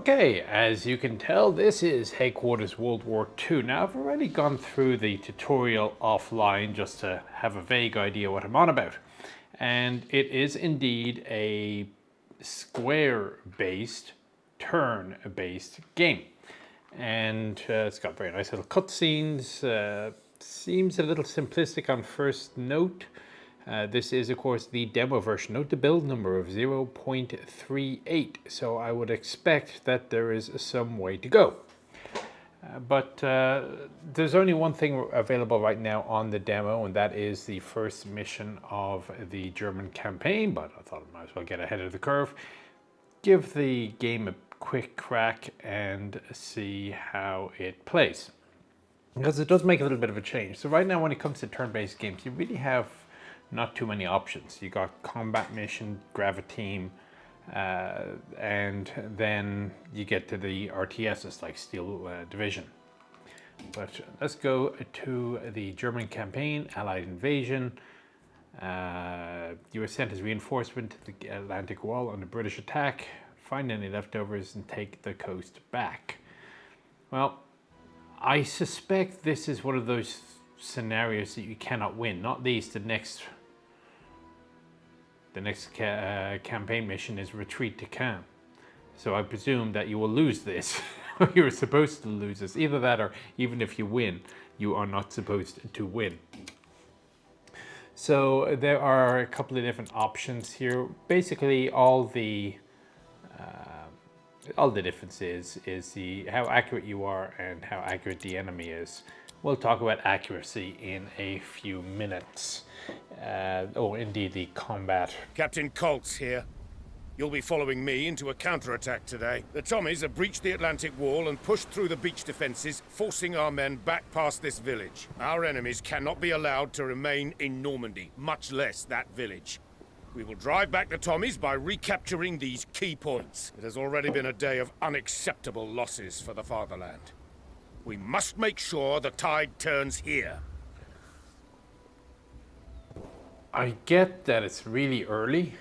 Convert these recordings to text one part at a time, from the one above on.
Okay, as you can tell, this is Headquarters World War II. Now, I've already gone through the tutorial offline just to have a vague idea what I'm on about. And it is indeed a square-based, turn-based game. And it's got very nice little cutscenes. Seems a little simplistic on first note. This is, of course, the demo version. Note the build number of 0.38, so I would expect that there is some way to go. But there's only one thing available right now on the demo, and that is the first mission of the German campaign, but I thought I might as well get ahead of the curve. Give the game a quick crack and see how it plays. Because it does make a little bit of a change. So right now when it comes to turn-based games, you really have not too many options. You got combat mission, Graviteam, and then you get to the RTSs like Steel Division. But let's go to the German campaign, Allied invasion. You were sent as reinforcement to the Atlantic Wall under British attack. Find any leftovers and take the coast back. Well, I suspect this is one of those scenarios that you cannot win. Not least the next campaign mission is retreat to Caen. So I presume that you will lose this. You're supposed to lose this. Either that, or even if you win, you are not supposed to win. So there are a couple of different options here. Basically, all the difference is how accurate you are and how accurate the enemy is. We'll talk about accuracy in a few minutes. Indeed, the combat. Captain Coltz here. You'll be following me into a counterattack today. The Tommies have breached the Atlantic Wall and pushed through the beach defenses, forcing our men back past this village. Our enemies cannot be allowed to remain in Normandy, much less that village. We will drive back the Tommies by recapturing these key points. It has already been a day of unacceptable losses for the fatherland. We must make sure the tide turns here. I get that it's really early.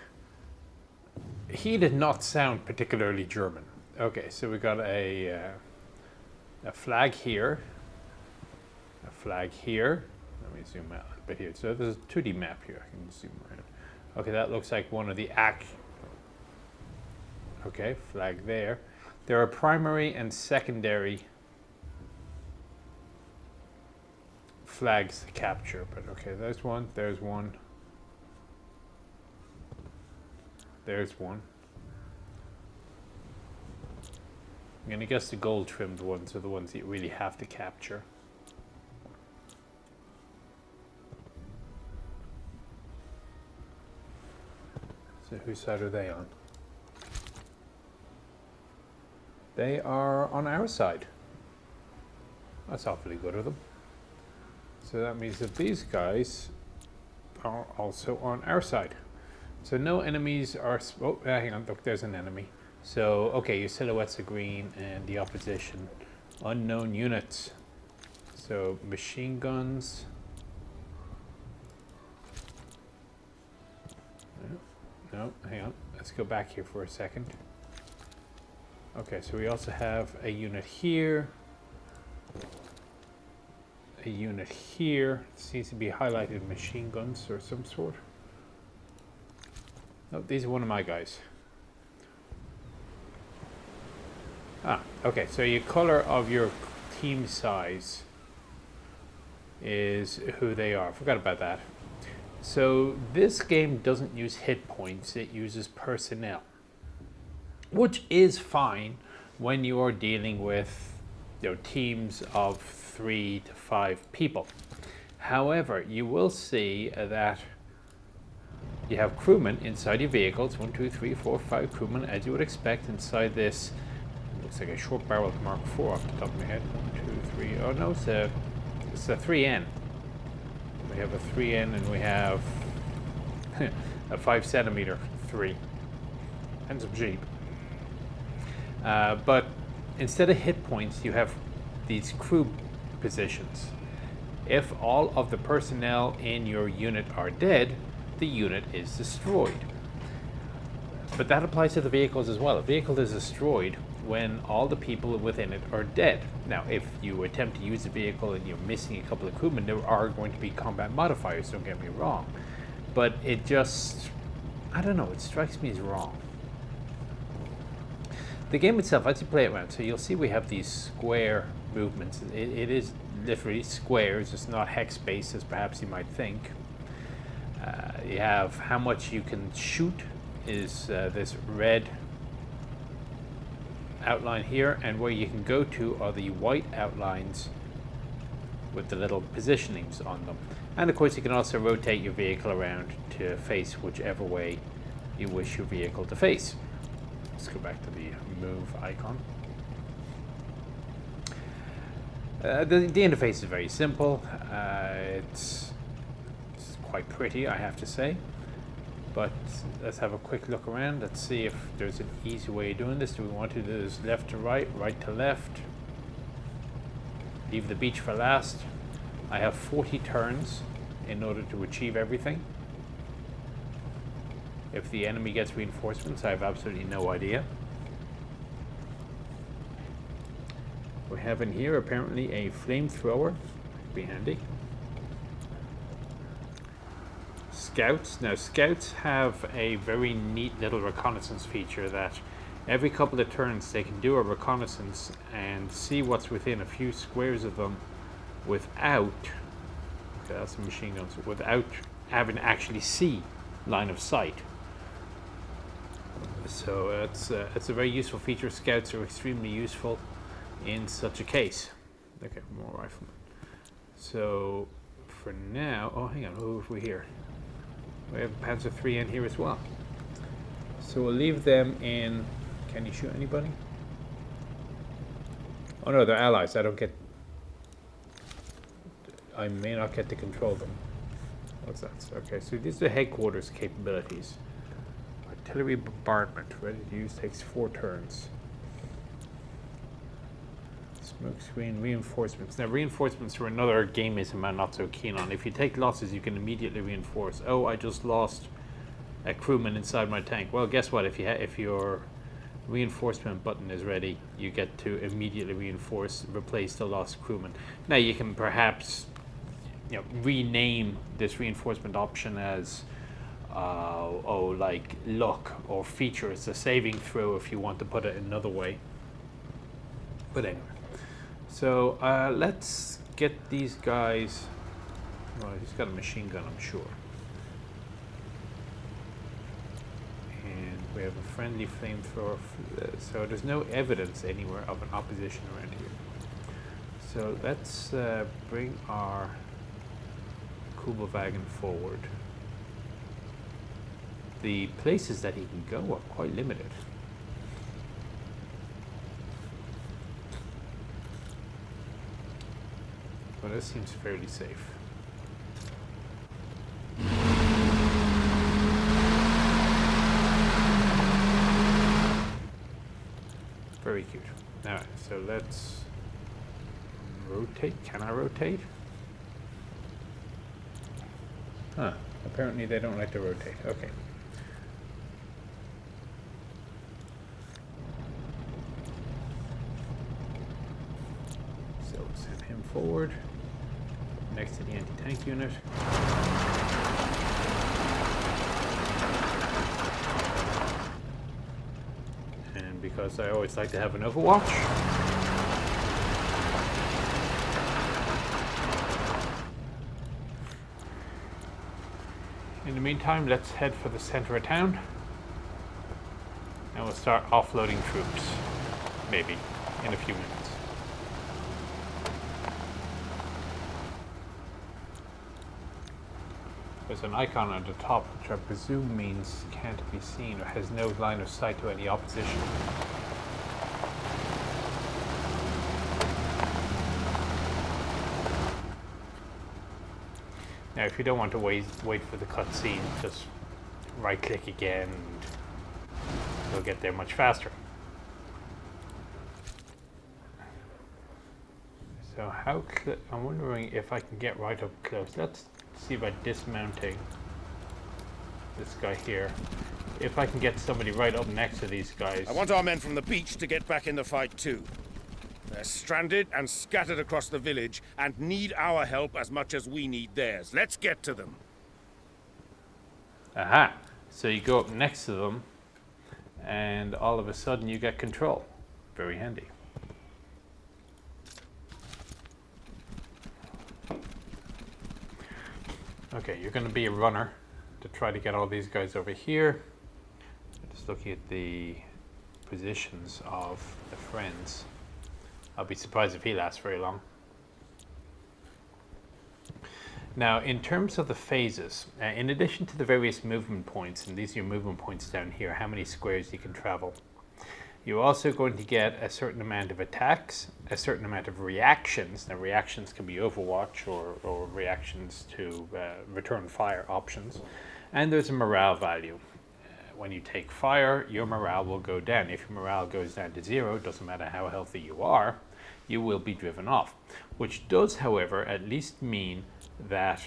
He did not sound particularly German. Okay, so we got a flag here. A flag here. Let me zoom out a bit here. So there's a 2D map here. I can zoom right in. Okay, that looks like one of the Okay, flag there. There are primary and secondary flags to capture, but okay, there's one, there's one. There's one. I'm gonna guess the gold trimmed ones are the ones that you really have to capture. So whose side are they on? They are on our side. That's awfully good of them. So that means that these guys are also on our side. So no enemies are, hang on, look, there's an enemy. So, okay, your silhouettes are green and the opposition, unknown units. So machine guns. No, hang on, let's go back here for a second. Okay, so we also have a unit here. A unit here. It seems to be highlighted machine guns or some sort. No, these are one of my guys. Okay, so your color of your team size is who they are. Forgot about that. So this game doesn't use hit points, it uses personnel. Which is fine when you are dealing with teams of 3 to 5 people. However, you will see that you have crewmen inside your vehicles, 1, 2, 3, 4, 5 crewmen, as you would expect inside this. Looks like a short barrel Mark IV off the top of my head. 1, 2, 3. Oh no, it's a 3N. We have a 3N and we have a 5 centimeter 3. And some Jeep. But instead of hit points, you have these crew positions. If all of the personnel in your unit are dead, the unit is destroyed. But that applies to the vehicles as well. A vehicle is destroyed when all the people within it are dead. Now, if you attempt to use the vehicle and you're missing a couple of crewmen, there are going to be combat modifiers, don't get me wrong. But it just, I don't know, it strikes me as wrong. The game itself, as you play it around, so you'll see we have these square movements. It is literally squares, it's not hex based as perhaps you might think. You have how much you can shoot is this red outline here, and where you can go to are the white outlines with the little positionings on them. And of course you can also rotate your vehicle around to face whichever way you wish your vehicle to face. Let's go back to the move icon. The interface is very simple. It's quite pretty, I have to say. But let's have a quick look around. Let's see if there's an easy way of doing this. Do we want to do this left to right, right to left? Leave the beach for last. I have 40 turns in order to achieve everything. If the enemy gets reinforcements, I have absolutely no idea. We have in here apparently a flamethrower. Be handy. Scouts. Now, scouts have a very neat little reconnaissance feature that every couple of turns they can do a reconnaissance and see what's within a few squares of them without, okay, that's a machine gun, so without having to actually see line of sight. So it's a very useful feature. Scouts are extremely useful in such a case. Okay, more riflemen. So for now, oh hang on, who have we here? We have Panzer III in here as well. So we'll leave them in. Can you shoot anybody? Oh no, they're allies. I may not get to control them. What's that? Okay, so these are the headquarters capabilities. Artillery bombardment, ready to use, takes 4 turns. Smoke screen reinforcements. Now reinforcements are another gameism I'm not so keen on. If you take losses, you can immediately reinforce. Oh, I just lost a crewman inside my tank. Well, guess what? If your reinforcement button is ready, you get to immediately replace the lost crewman. Now you can perhaps, rename this reinforcement option as like luck or feature. It's a saving throw if you want to put it another way. But anyway. So let's get these guys. Well, he's got a machine gun, I'm sure. And we have a friendly flamethrower. So there's no evidence anywhere of an opposition around here. So let's bring our Kubelwagen forward. The places that he can go are quite limited. Well, this seems fairly safe. Very cute. Alright, so let's rotate. Can I rotate? Huh. Apparently they don't like to rotate. Okay. So send him forward. Next to the anti-tank unit. And because I always like to have an overwatch, in the meantime, let's head for the center of town and we'll start offloading troops, maybe, in a few minutes. There's an icon on the top, which I presume means can't be seen or has no line of sight to any opposition. Now, if you don't want to wait for the cutscene, just right-click again, and you'll get there much faster. So I'm wondering if I can get right up close. Let's see by dismounting this guy here. if I can get somebody right up next to these guys. I want our men from the beach to get back in the fight too. They're stranded and scattered across the village and need our help as much as we need theirs. Let's get to them. Aha! So you go up next to them, and all of a sudden you get control. Very handy. Okay, you're going to be a runner to try to get all these guys over here. Just looking at the positions of the friends. I'll be surprised if he lasts very long. Now, in terms of the phases, in addition to the various movement points, and these are your movement points down here, how many squares you can travel, you're also going to get a certain amount of attacks, a certain amount of reactions. Now, reactions can be Overwatch or reactions to return fire options. And there's a morale value. When you take fire, your morale will go down. If your morale goes down to 0, it doesn't matter how healthy you are, you will be driven off. Which does, however, at least mean that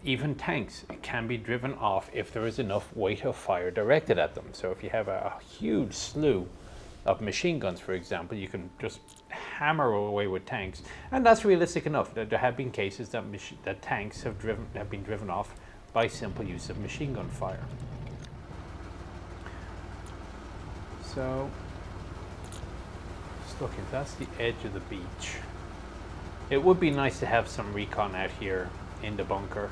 even tanks can be driven off if there is enough weight of fire directed at them. So if you have a huge slew of machine guns, for example, you can just hammer away with tanks, and that's realistic enough. There have been cases that tanks have been driven off by simple use of machine gun fire. So, just looking, that's the edge of the beach. It would be nice to have some recon out here in the bunker.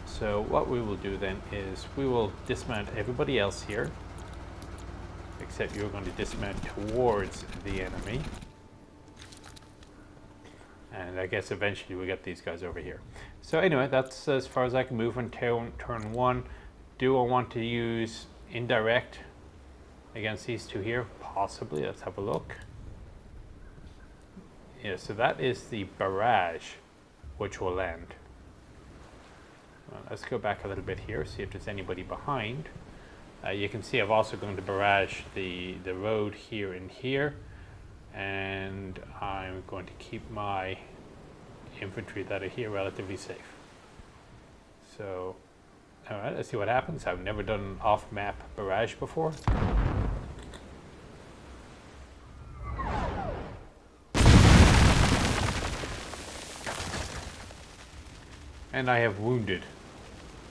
So what we will do then is we will dismount everybody else here, except you're going to dismount towards the enemy. And I guess eventually we'll get these guys over here. So anyway, that's as far as I can move on turn 1. Do I want to use indirect against these two here? Possibly. Let's have a look. Yeah, so that is the barrage which will land. Well, let's go back a little bit here, see if there's anybody behind. You can see I've also going to barrage the road here and here, and I'm going to keep my infantry that are here relatively safe. So, alright, let's see what happens. I've never done off-map barrage before. And I have wounded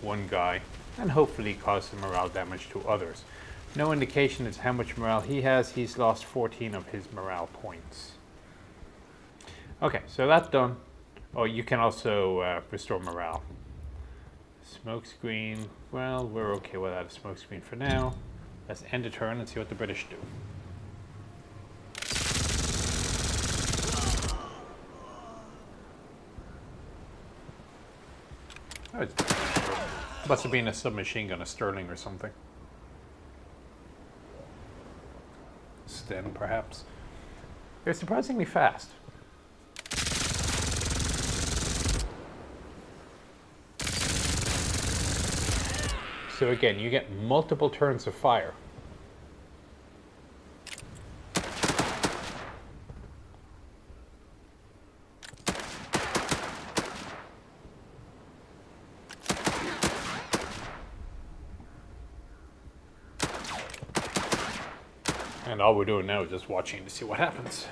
one guy and hopefully caused some morale damage to others. No indication as how much morale he has. He's lost 14 of his morale points. Okay, so that's done. Oh, you can also restore morale. Smoke screen. Well, we're okay without a smoke screen for now. Let's end a turn and see what the British do. Oh, must have been a submachine gun, a Sterling or something. Sten, perhaps. They're surprisingly fast. So again, you get multiple turns of fire. And all we're doing now is just watching to see what happens.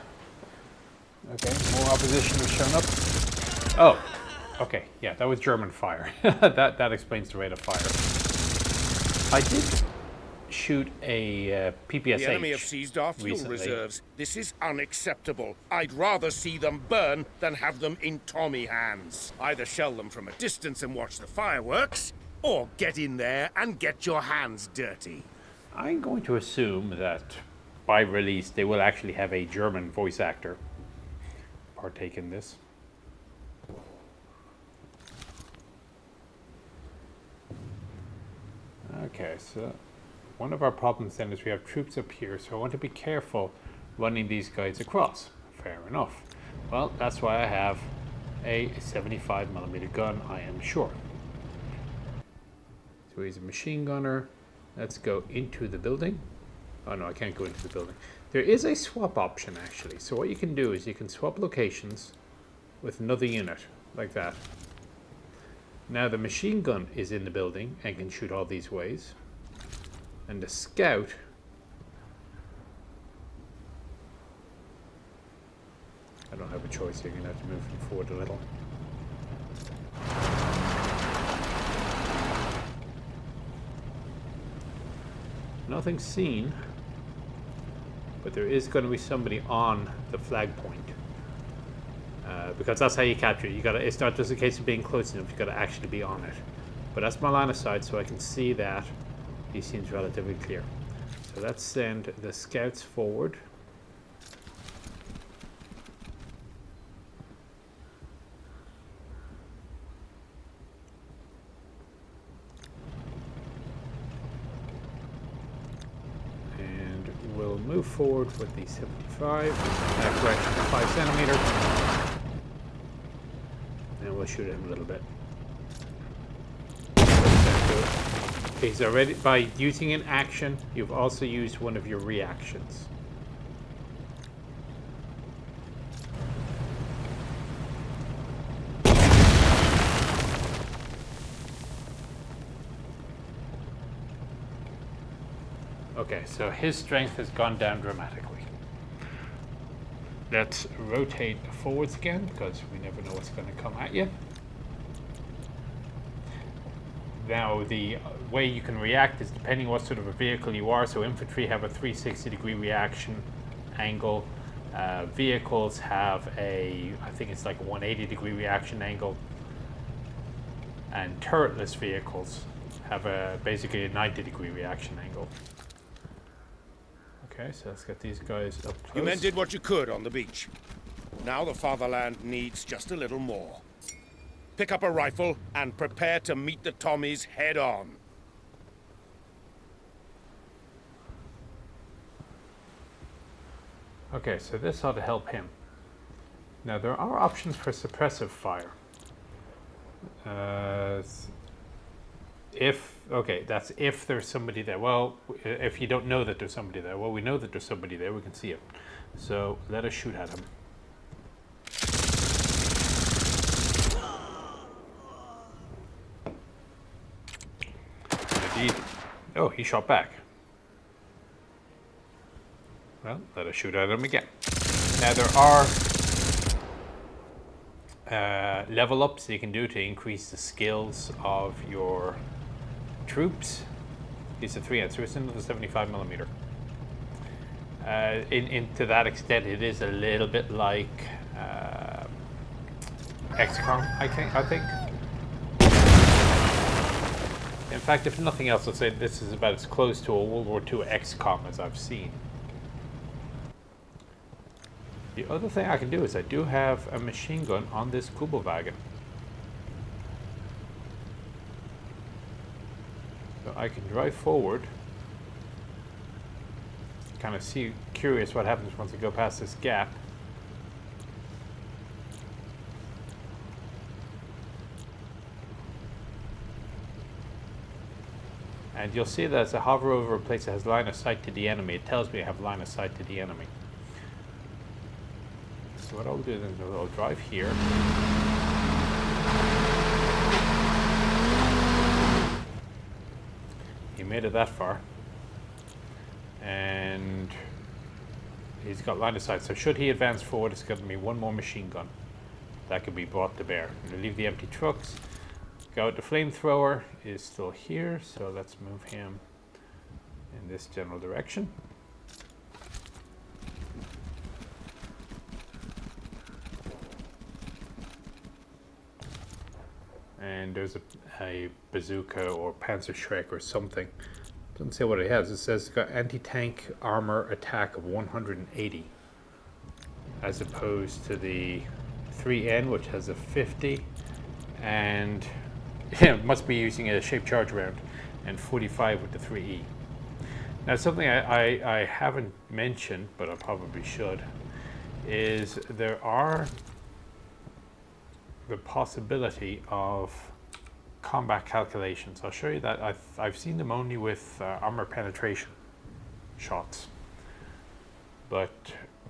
Okay, more opposition has shown up. Oh, okay, yeah, that was German fire. that explains the rate of fire. I did shoot a PPSH. The enemy have seized our fuel reserves. This is unacceptable. I'd rather see them burn than have them in Tommy hands. Either shell them from a distance and watch the fireworks, or get in there and get your hands dirty. I'm going to assume that by release they will actually have a German voice actor partake in this. Okay, so one of our problems then is we have troops up here, so I want to be careful running these guys across. Fair enough. Well, that's why I have a 75mm gun, I am sure. So he's a machine gunner. Let's go into the building. Oh no, I can't go into the building. There is a swap option actually. So what you can do is you can swap locations with another unit, like that. Now the machine gun is in the building and can shoot all these ways. And the scout, I don't have a choice here, you're going to have to move him forward a little. Nothing seen, but there is going to be somebody on the flag point. Because that's how you capture it. You gotta, it's not just a case of being close enough, you got to actually be on it. But that's my line of sight, so I can see that he seems relatively clear. So let's send the scouts forward. And we'll move forward with the 75, that correction to 5 centimeters. And we'll shoot him a little bit. He's already, by using an action, you've also used one of your reactions. Okay, so his strength has gone down dramatically. Let's rotate forwards again, because we never know what's going to come at you. Now, the way you can react is depending what sort of a vehicle you are. So infantry have a 360-degree reaction angle. Vehicles have a, I think it's like a 180-degree reaction angle. And turretless vehicles have a basically a 90-degree reaction angle. Okay, so let's get these guys up close. You men did what you could on the beach. Now the fatherland needs just a little more. Pick up a rifle and prepare to meet the Tommies head on. Okay, so this ought to help him. Now there are options for suppressive fire. Okay, that's if there's somebody there. Well, if you don't know that there's somebody there, well, we know that there's somebody there, we can see it. So let us shoot at him. Indeed. Oh, he shot back. Well, let us shoot at him again. Now there are level ups you can do to increase the skills of your troops. It's a 3 so it's another 75mm. To that extent, it is a little bit like XCOM, I think. In fact, if nothing else, I'll say this is about as close to a World War II XCOM as I've seen. The other thing I can do is I do have a machine gun on this Kubelwagen. So I can drive forward, kind of curious what happens once I go past this gap. And you'll see that as I hover over a place that has line of sight to the enemy, it tells me I have line of sight to the enemy. So what I'll do then is I'll drive here. He made it that far. And he's got line of sight. So should he advance forward, it's going to be one more machine gun that could be brought to bear. We'll leave the empty trucks. Go. The flamethrower is still here, so let's move him in this general direction. And there's a bazooka or Panzerschreck or something. Doesn't say what it has. It says it's got anti-tank armor attack of 180, as opposed to the 3N, which has a 50, and it must be using a shaped charge round, and 45 with the 3E. Now, something I haven't mentioned, but I probably should, is there are the possibility of combat calculations. I'll show you that. I've seen them only with armor penetration shots, but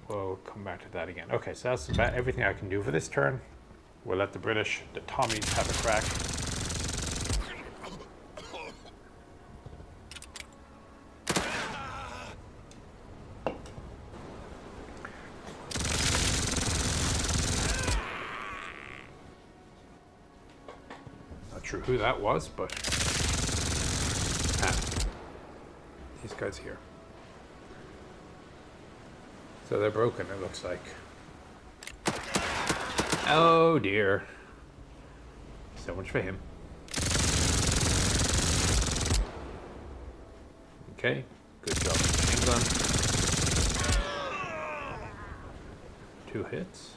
we'll come back to that again. Okay, so that's about everything I can do for this turn. We'll let the British, the Tommies, have a crack. sure who that was, but these guys here. So they're broken, it looks like. Oh dear. So much for him. Okay, good job. England. 2 hits.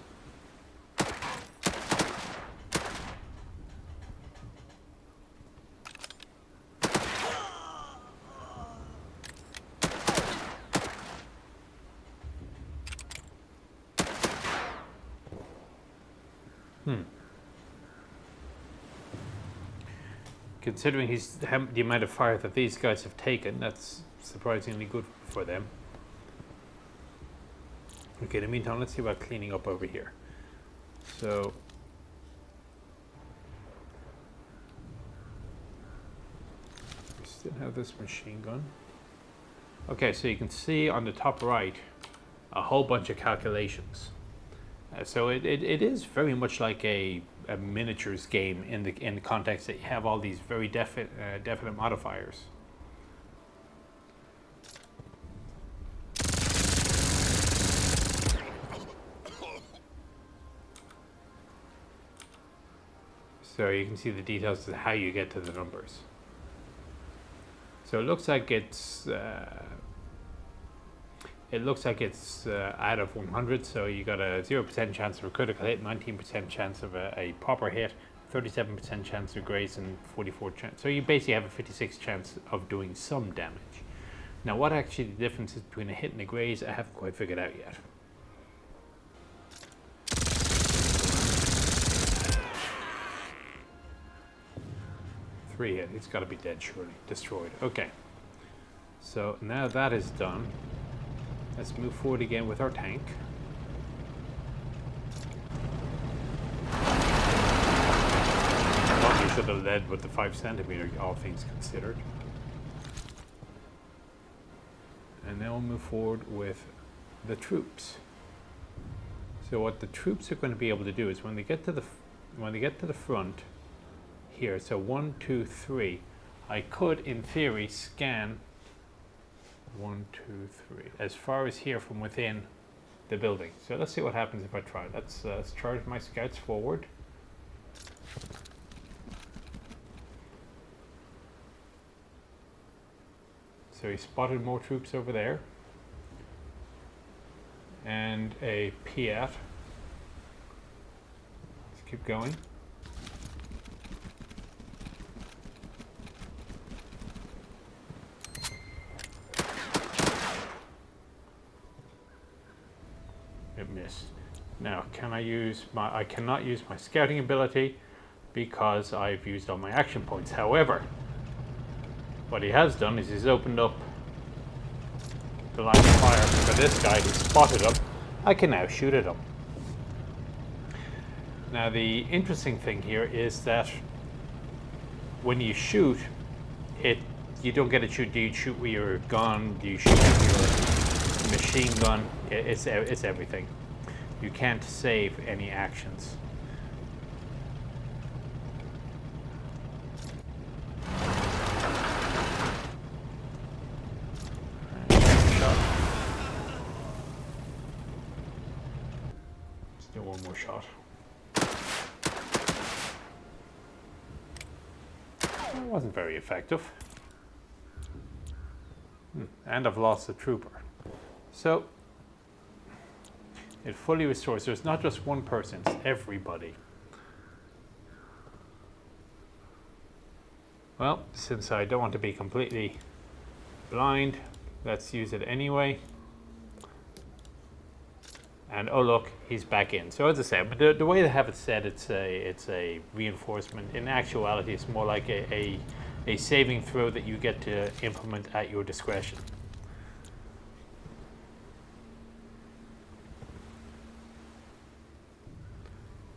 Considering the amount of fire that these guys have taken, that's surprisingly good for them. Okay, in the meantime, let's see about cleaning up over here. So, we still have this machine gun. Okay, so you can see on the top right a whole bunch of calculations. So it is very much like a miniatures game in the context that you have all these very definite modifiers. So you can see the details of how you get to the numbers. So it looks like it's out of 100, so you got a 0% chance of a critical hit, 19% chance of a proper hit, 37% chance of grace, and 44 chance. So you basically have a 56 chance of doing some damage. Now, what actually the difference is between a hit and a graze, I haven't quite figured out yet. Three hit, it's got to be dead, surely. Destroyed. Okay. So now that is done. Let's move forward again with our tank. Probably should have led with the 5cm, all things considered. And then we'll move forward with the troops. So what the troops are going to be able to do is when they get to the front here, so 1, 2, 3, I could in theory scan 1, 2, 3 as far as here from within the building. So let's see what happens if I try. Let's charge my scouts forward. So he spotted more troops over there and a Piat. Let's keep going. It missed. Now, I cannot use my scouting ability because I've used all my action points. However, what he has done is he's opened up the line of fire for this guy. He spotted him. I can now shoot at him. Now, the interesting thing here is that when you shoot, you don't get to shoot. Do you shoot with your gun? Do you shoot with your machine gun? It's everything. You can't save any actions. Let's do one more shot. It wasn't very effective. And I've lost a trooper. So it fully restores. So it's not just one person, it's everybody. Well, since I don't want to be completely blind, let's use it anyway. And oh look, he's back in. So as I said, but the way they have it set, it's a reinforcement. In actuality, it's more like a saving throw that you get to implement at your discretion.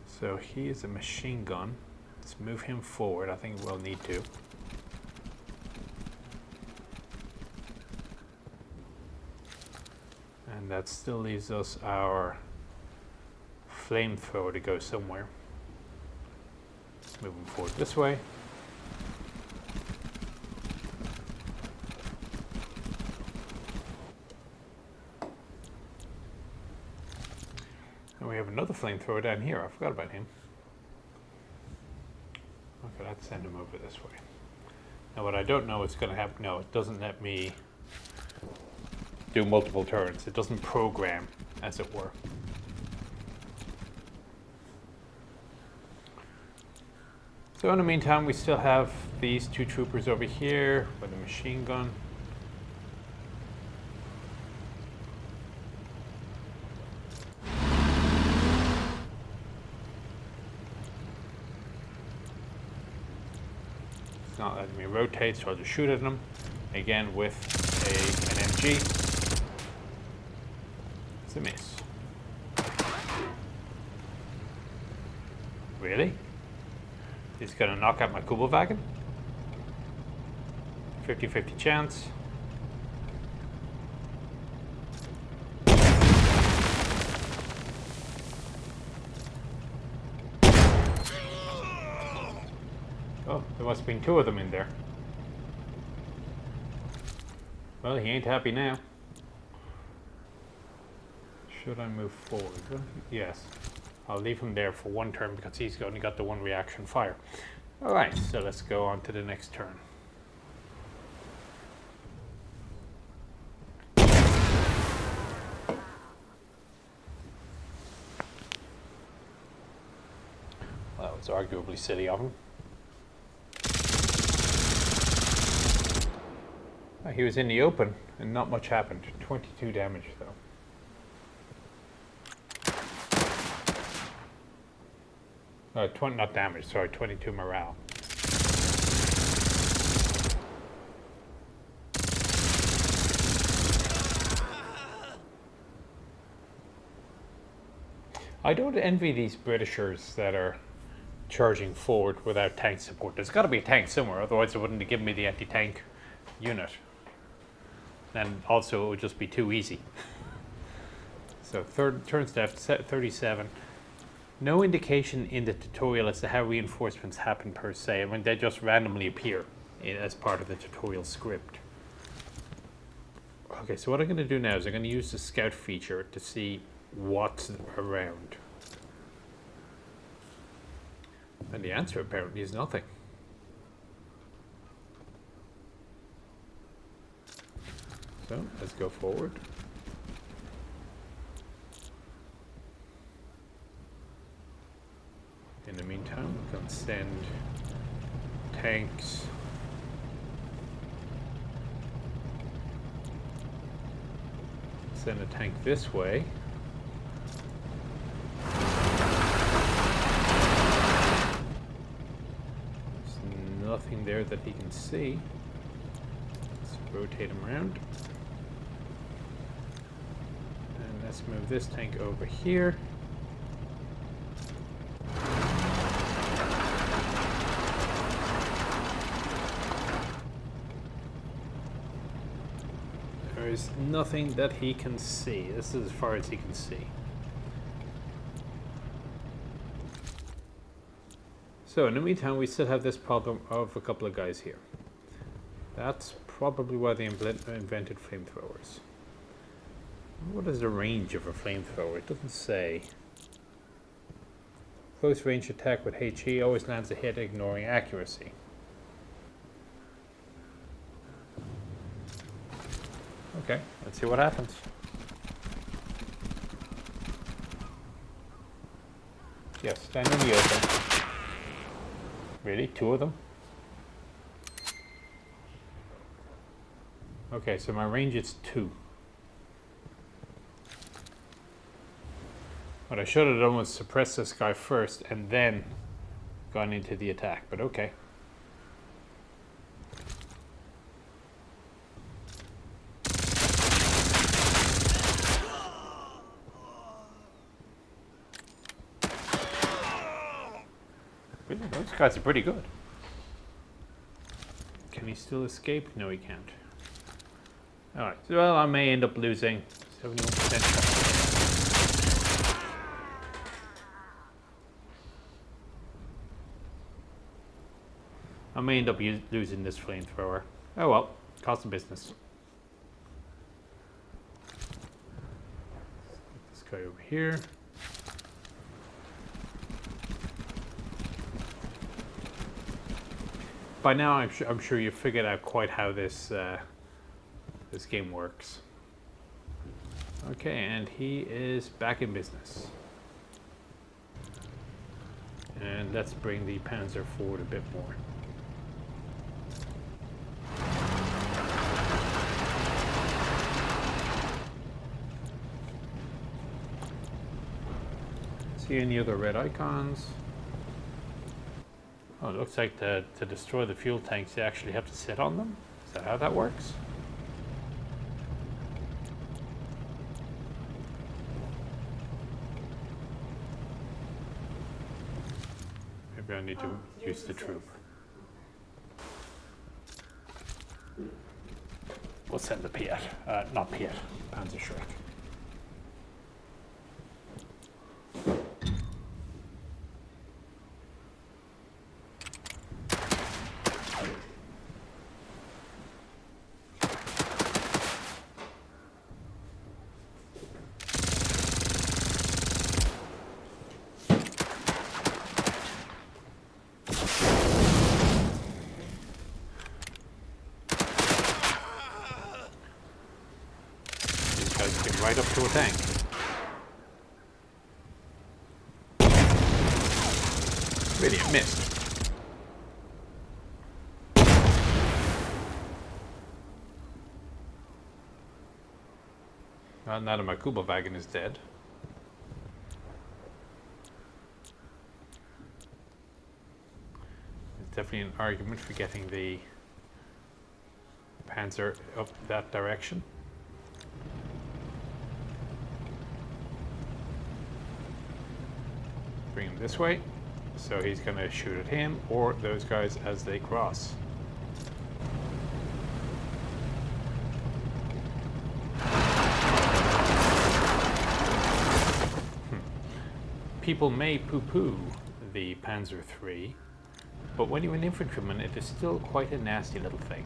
So he is a machine gun. Let's move him forward. I think we'll need to. And that still leaves us our flamethrower to go somewhere. Let's move him forward this way. And we have another flamethrower down here. I forgot about him. Okay, let's send him over this way. Now what I don't know is going to happen. No, it doesn't let me do multiple turns. It doesn't program, as it were. So in the meantime, we still have these two troopers over here with a machine gun. It's not letting me rotate, so I'll just shoot at them. Again with an MG. It's a miss. Really? He's gonna knock out my Kubelwagen? 50-50 chance. Oh, there must have been two of them in there. Well, he ain't happy now. Should I move forward? Yes. I'll leave him there for one turn because he's only got the one reaction fire. Alright, so let's go on to the next turn. Well, it's arguably silly of him. He was in the open and not much happened. 22 damage though. Not damage, sorry, 22 morale. I don't envy these Britishers that are charging forward without tank support. There's got to be a tank somewhere, otherwise it wouldn't have given me the anti-tank unit. And also it would just be too easy. So turn step 37. No indication in the tutorial as to how reinforcements happen per se. I mean, they just randomly appear as part of the tutorial script. Okay, so what I'm going to do now is I'm going to use the scout feature to see what's around. And the answer apparently is nothing. So let's go forward. In the meantime, we can send tanks send a tank this way. There's nothing there that he can see. Let's rotate him around. And let's move this tank over here. There's nothing that he can see. This is as far as he can see. So in the meantime, we still have this problem of a couple of guys here. That's probably why they invented flamethrowers. What is the range of a flamethrower? It doesn't say. Close range attack with HE always lands a hit, ignoring accuracy. Okay, let's see what happens. Yes, stand in the open. Really? Two of them? Okay, so my range is 2. What I should have done was suppress this guy first and then gone into the attack, but okay. Those guys are pretty good. Can he still escape? No, he can't. Alright, so well, I may end up losing 71%. I may end up losing this flamethrower. Oh well, cost of business. Let's get this guy over here. by now I'm sure you've figured out quite how this this game works. Okay, and he is back in business. And let's bring the Panzer forward a bit more. See any other red icons? Oh, it looks like to destroy the fuel tanks, you actually have to sit on them. Is that how that works? Maybe I need to use the troop. We'll send the Piet, not Piet, Panzer Shrek. Right up to a tank. Really, it missed. Well, now that my Kuba wagon is dead. There's definitely an argument for getting the Panzer up that direction. Bring him this way, so he's going to shoot at him or those guys as they cross. People may poo-poo the Panzer III, but when you're an infantryman, it is still quite a nasty little thing.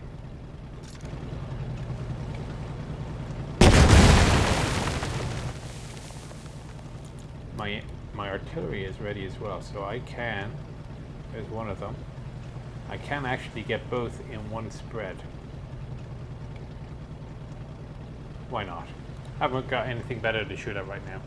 My artillery is ready as well, so I can, there's one of them, I can actually get both in one spread. Why not? I haven't got anything better to shoot at right now.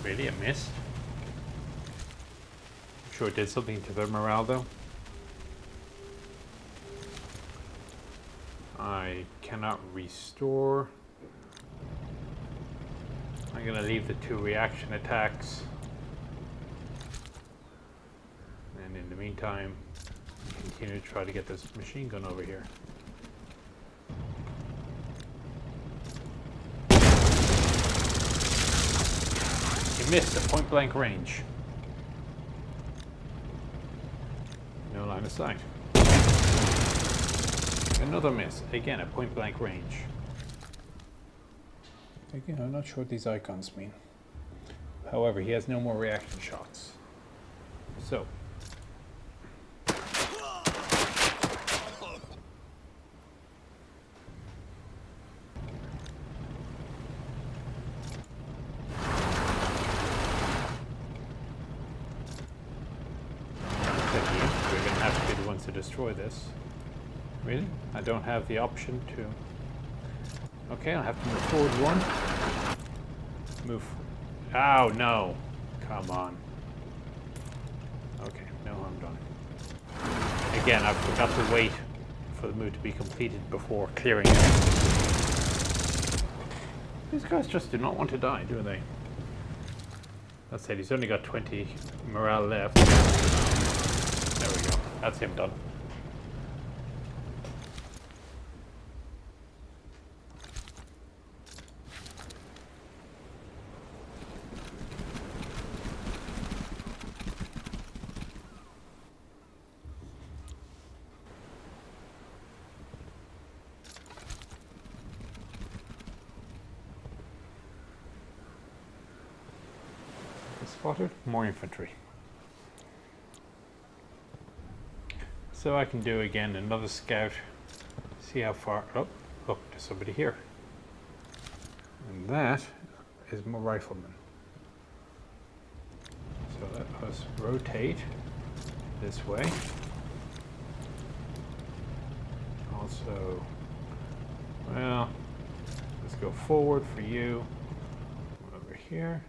Really, it missed? I'm sure it did something to their morale though. I cannot restore. I'm going to leave the 2 reaction attacks. And in the meantime, continue to try to get this machine gun over here. He missed at point blank range. No line of sight. Another miss, again at point blank range. Again, I'm not sure what these icons mean. However, he has no more reaction shots. So. We're going to have to be the ones to destroy this. Really? I don't have the option to... Okay, I'll have to move forward 1. Move... Ow, no! Come on. Okay, no, I'm done. Again, I forgot to wait for the move to be completed before clearing it. These guys just do not want to die, do they? That's it, he's only got 20 morale left. There we go, that's him done. Spotted, more infantry. So I can do again another scout, see how far, oh, look, there's somebody here. And that is my rifleman. So let us rotate this way. Also, well, let's go forward for you. Over here.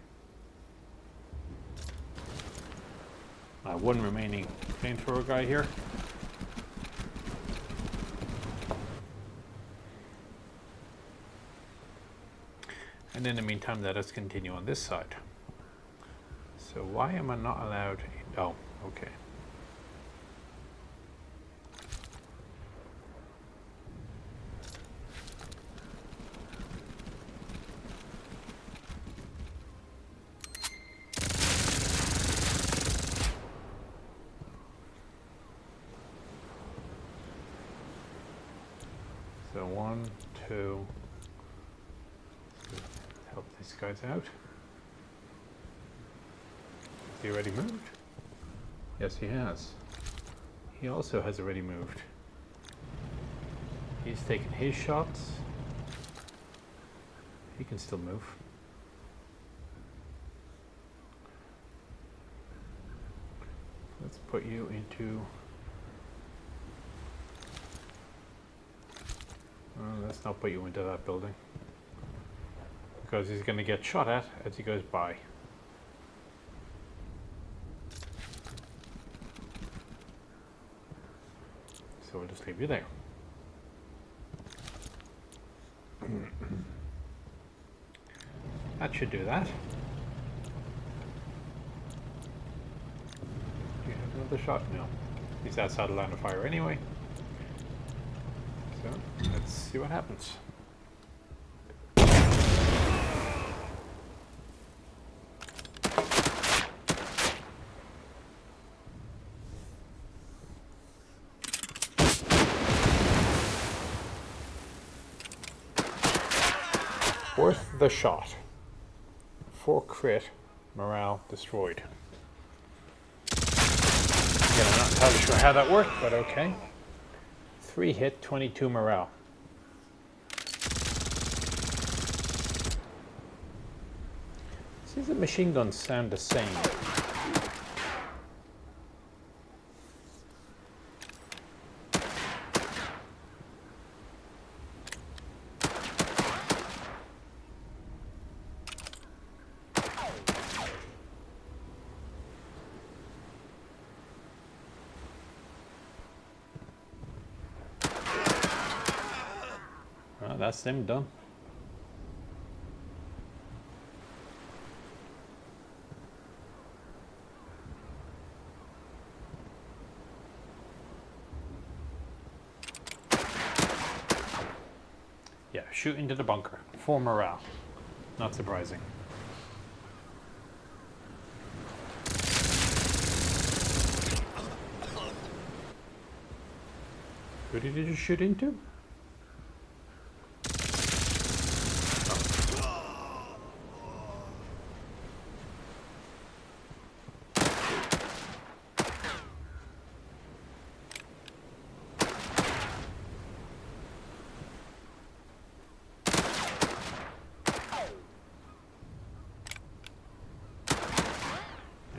One remaining flamethrower guy here. And in the meantime, let us continue on this side. So why am I not allowed? Oh, okay. So 1, 2. Help these guys out. Has he already moved? Yes, he has. He also has already moved. He's taken his shots. He can still move. Let's put you into... let's not put you into that building, because he's going to get shot at as he goes by. So we'll just leave you there. That should do that. Do you have another shot? No. He's outside the line of fire anyway. So let's see what happens. Worth the shot. 4 crit, morale destroyed. Again, I'm not entirely sure how that worked, but okay. 3 hit, 22 morale. See, the machine guns sound the same. Well, that's them done. Yeah, shoot into the bunker. 4 morale. Not surprising. Who did you just shoot into?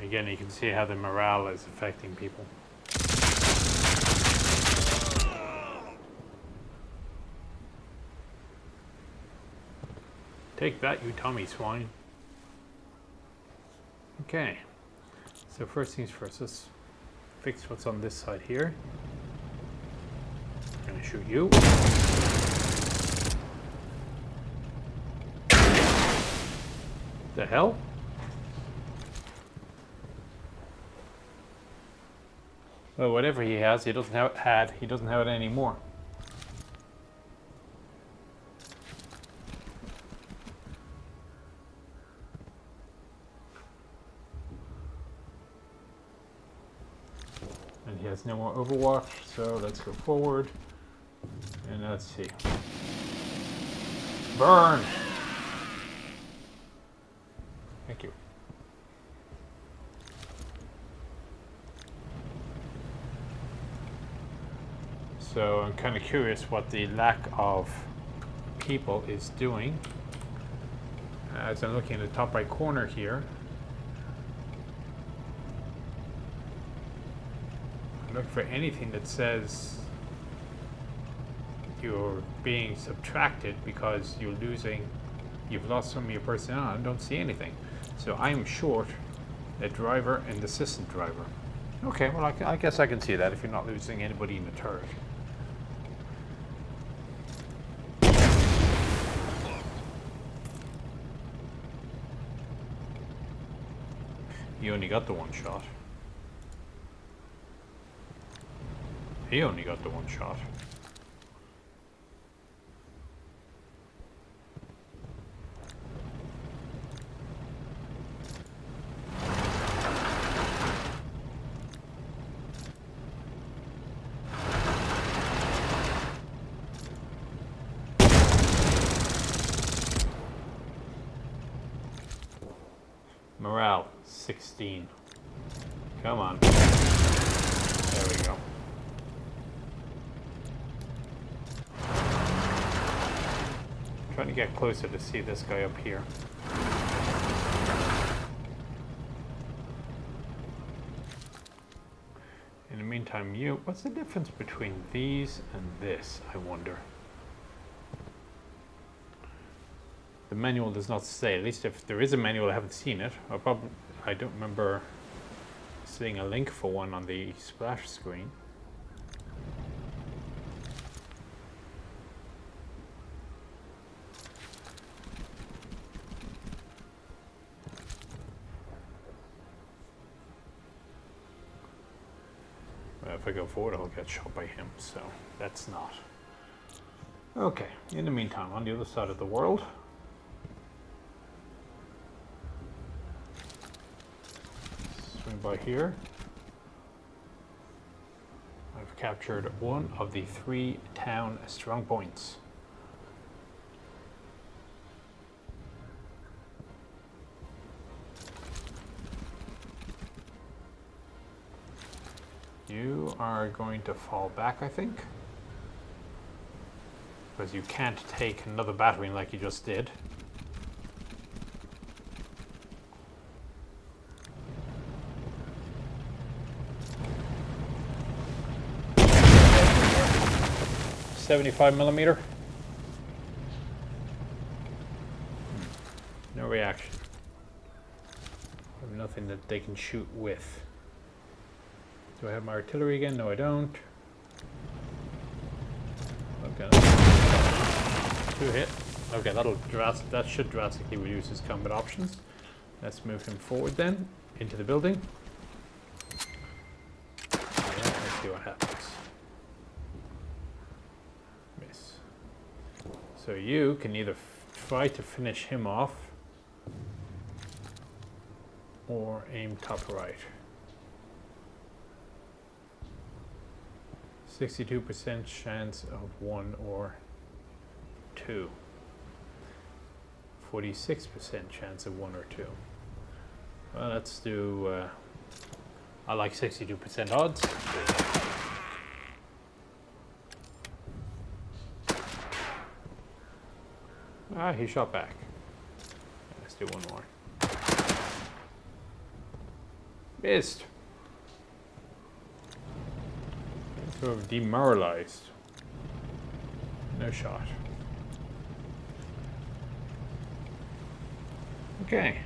Again, you can see how the morale is affecting people. Take that, you Tommy swine. Okay, so first things first, let's fix what's on this side here. I'm gonna shoot you. The hell? Well, whatever he has, he doesn't have it he doesn't have it anymore. And he has no more Overwatch, so let's go forward. And let's see. Burn! Thank you. So I'm kind of curious what the lack of people is doing. As I'm looking in the top right corner here, I'm looking for anything that says you're being subtracted because you've lost some of your personnel. I don't see anything. So I'm short a driver and assistant driver. Okay, well I guess I can see that if you're not losing anybody in the turret. You only got the one shot. He only got the one shot. Morale, 16. Come on. There we go. Trying to get closer to see this guy up here. In the meantime, what's the difference between these and this, I wonder? The manual does not say. At least if there is a manual, I haven't seen it. I don't remember seeing a link for one on the splash screen. Well, if I go forward, I'll get shot by him, so that's not. Okay, in the meantime, on the other side of the world, by here, I've captured one of the 3 town strong points. You are going to fall back, I think, because you can't take another battering like you just did. .75mm. No reaction. I have nothing that they can shoot with. Do I have my artillery again? No, I don't. Okay. 2 hit. Okay, that should drastically reduce his combat options. Let's move him forward then into the building. Yeah, let's see what happens. So you can either try to finish him off or aim top right. 62% chance of 1 or 2. 46% chance of 1 or 2. Well, let's do, I like 62% odds. Ah, he shot back. Let's do one more. Missed. Sort of demoralized. No shot. Okay.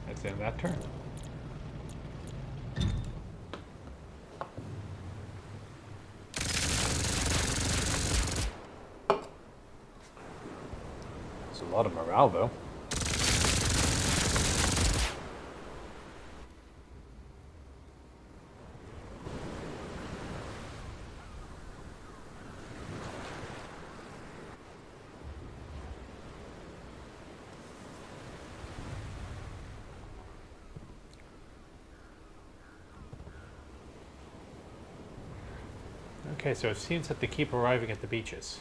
Let's end that turn. There's a lot of morale though. Okay, so it seems that they keep arriving at the beaches.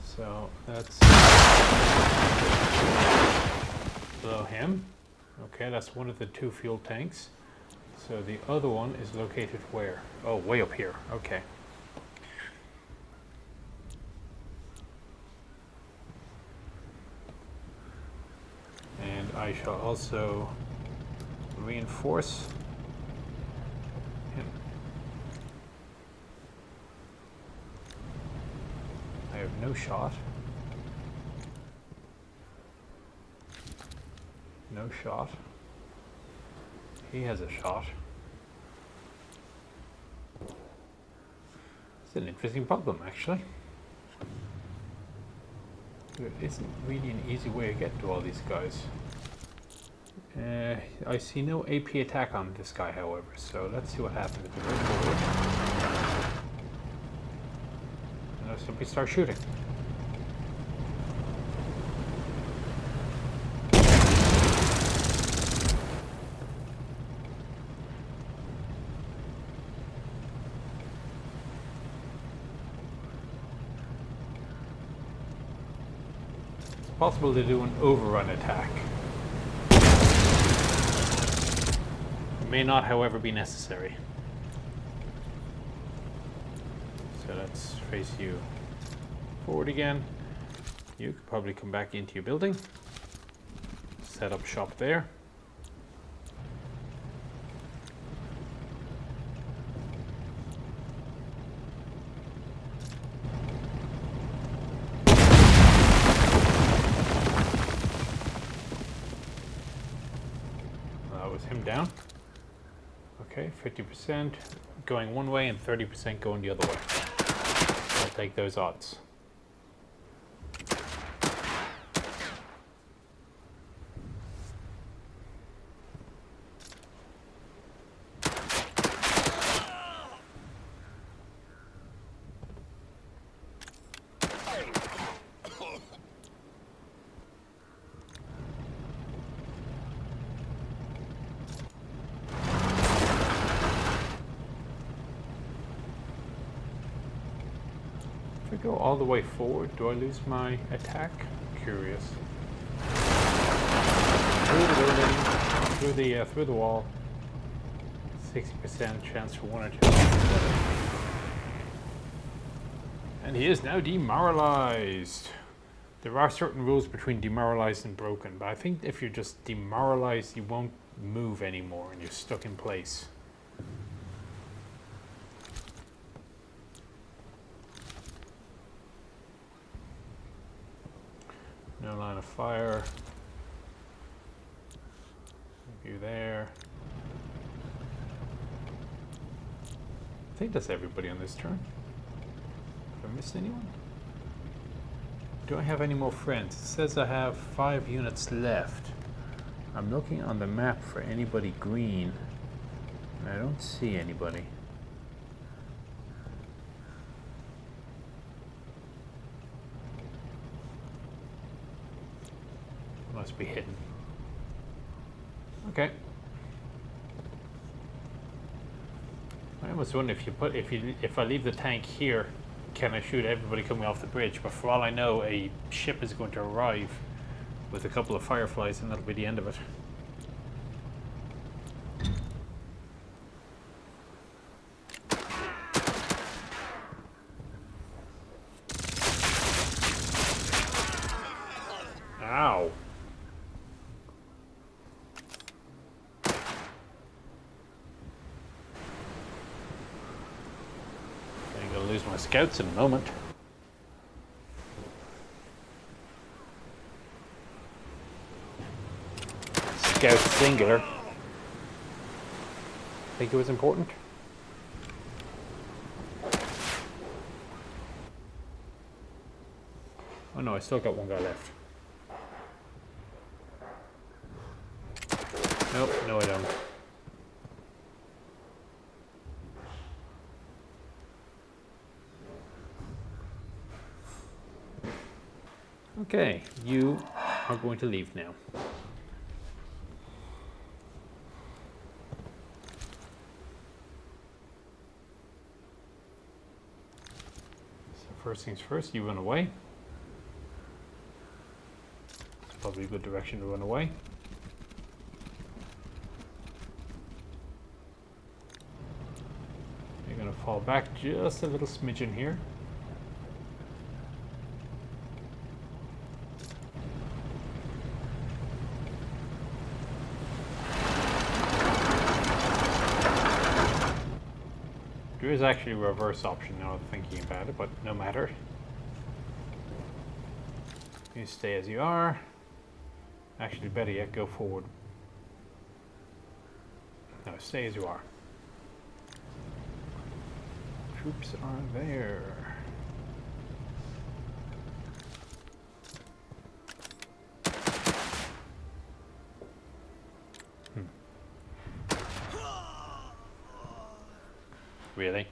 So let's blow him. Okay, that's one of the 2 fuel tanks. So the other one is located where? Oh, way up here. Okay. And I shall also reinforce him. I have no shot. No shot. He has a shot. It's an interesting problem, actually. There isn't really an easy way to get to all these guys. I see no AP attack on this guy, however, so let's see what happens if we go forward. And I'll simply start shooting. It's possible to do an overrun attack. May not, however, be necessary. So let's face you forward again. You could probably come back into your building, set up shop there. That was him down. Okay, 50% going one way and 30% going the other way. I'll take those odds. If I go all the way forward, do I lose my attack? Curious. Through the building, through the wall. 60% chance for one or two. And he is now demoralized. There are certain rules between demoralized and broken, but I think if you're just demoralized, you won't move anymore and you're stuck in place. No line of fire. You there. I think that's everybody on this turn. Have I missed anyone? Do I have any more friends? It says I have 5 units left. I'm looking on the map for anybody green. And I don't see anybody. Must be hidden. Okay. I almost wonder if I leave the tank here, can I shoot everybody coming off the bridge? But for all I know, a ship is going to arrive with a couple of fireflies, and that'll be the end of it. Ow. I'm going to lose my scouts in a moment. Scout singular. Think it was important? Oh no, I still got one guy left. Nope, no I don't. Okay, you are going to leave now. So first things first, you run away. It's probably a good direction to run away. fall back just a little smidgen here. There is actually a reverse option now I'm thinking about it, but no matter. You stay as you are. Actually, better yet, go forward. No, stay as you are. Troops are there. Really?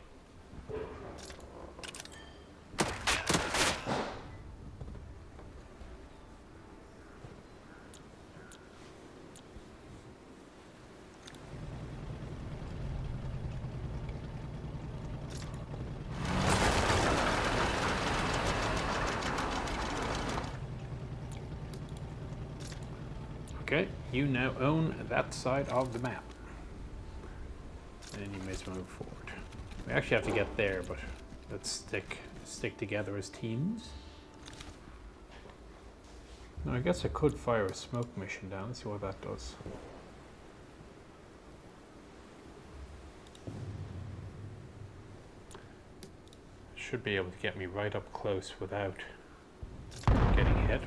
Okay, you now own that side of the map. And you may as well move forward. We actually have to get there, but let's stick together as teams. Now, I guess I could fire a smoke mission down and see what that does. Should be able to get me right up close without getting hit.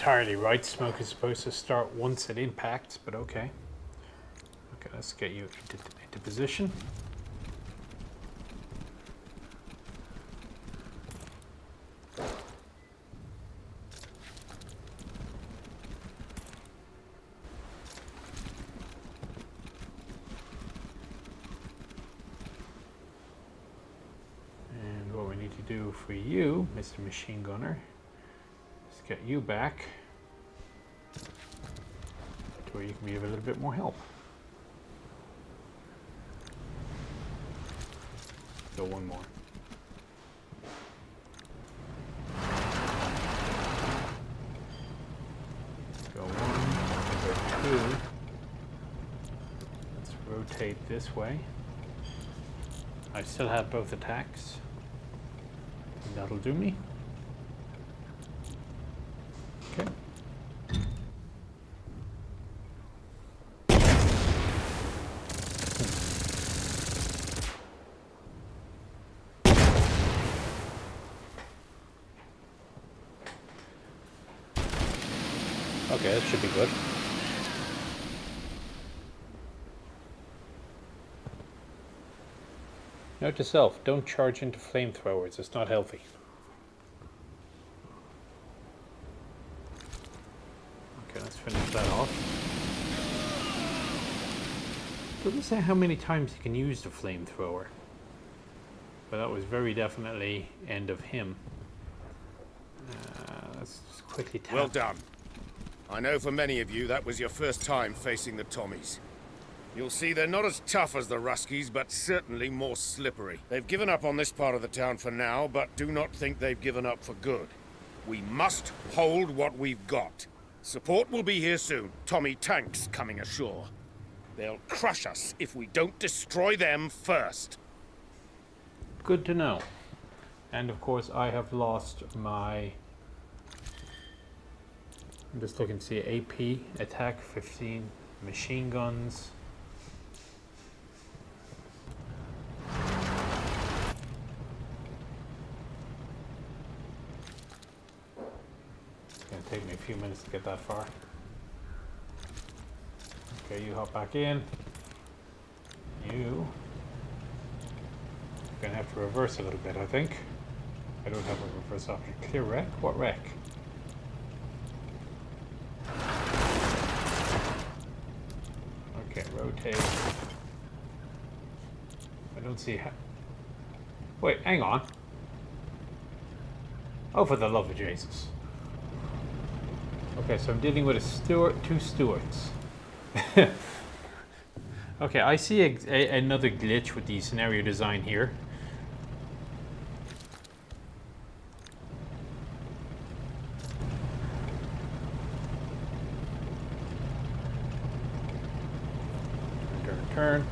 Entirely right. Smoke is supposed to start once it impacts, but okay. Okay, let's get you into position. And what we need to do for you, Mr. Machine Gunner, get you back to where you can be of a little bit more help. Go one more. Go one, go two. Let's rotate this way. I still have both attacks. And that'll do me. Okay. Okay, that should be good. Note to self, don't charge into flamethrowers, it's not healthy. Let's finish that off. Doesn't say how many times you can use the flamethrower, but that was very definitely end of him. Let's just quickly tap. Well done. I know for many of you that was your first time facing the Tommies. You'll see they're not as tough as the Ruskies, but certainly more slippery. They've given up on this part of the town for now, but do not think they've given up for good. We must hold what we've got. Support will be here soon. Tommy tanks coming ashore. They'll crush us if we don't destroy them first. Good to know. And of course I have lost my... I'm just looking to see AP, attack 15, machine guns. Take me a few minutes to get that far. Okay, you hop back in. You gonna have to reverse a little bit, I think. I don't have a reverse option. Clear wreck? What wreck? Okay, rotate. I don't see how. Wait, hang on. Oh, for the love of Jesus. Okay, so I'm dealing with a Stewart, two Stewarts. Okay, I see another glitch with the scenario design here. Turn.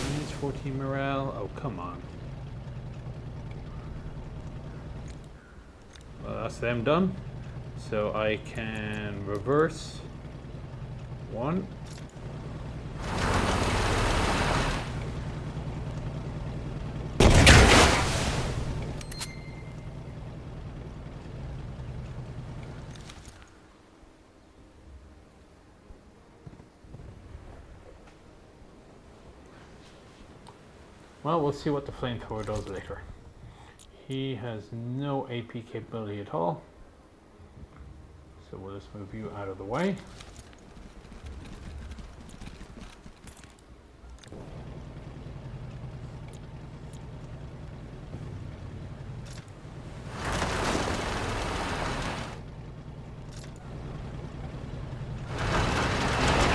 Minus 14 morale. Oh, come on. Well, that's them done. So I can reverse one. Well, we'll see what the flamethrower does later. He has no AP capability at all. So we'll just move you out of the way. And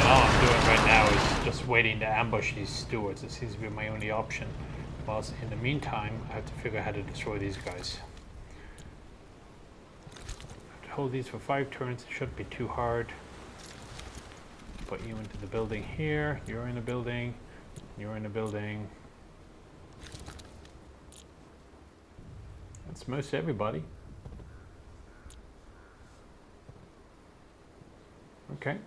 all I'm doing right now is just waiting to ambush these stewards. It seems to be my only option. Whilst in the meantime, I have to figure out how to destroy these guys. Hold these for 5 turns. It shouldn't be too hard. Put you into the building here. You're in the building. You're in the building. That's most everybody. Okay.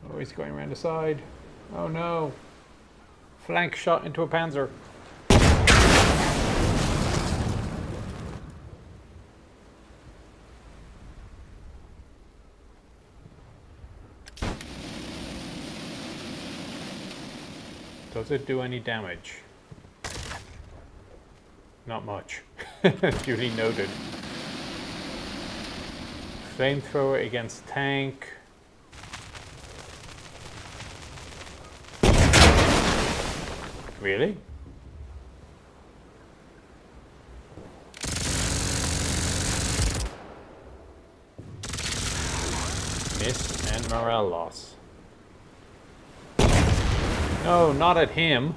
Oh, he's going around the side. Oh no. Flank shot into a panzer. Does it do any damage? Not much. Duly noted. Flamethrower against tank. Really? Miss and morale loss. No, not at him.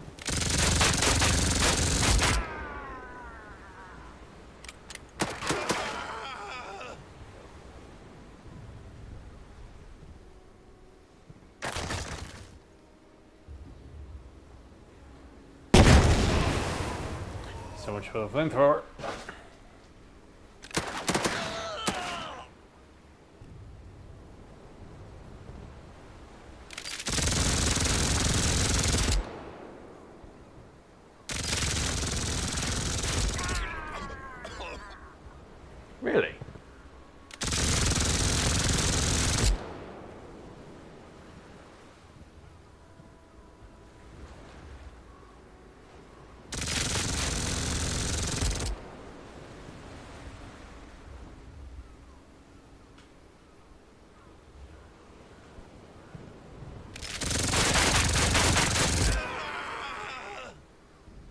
So much for the flamethrower. Really?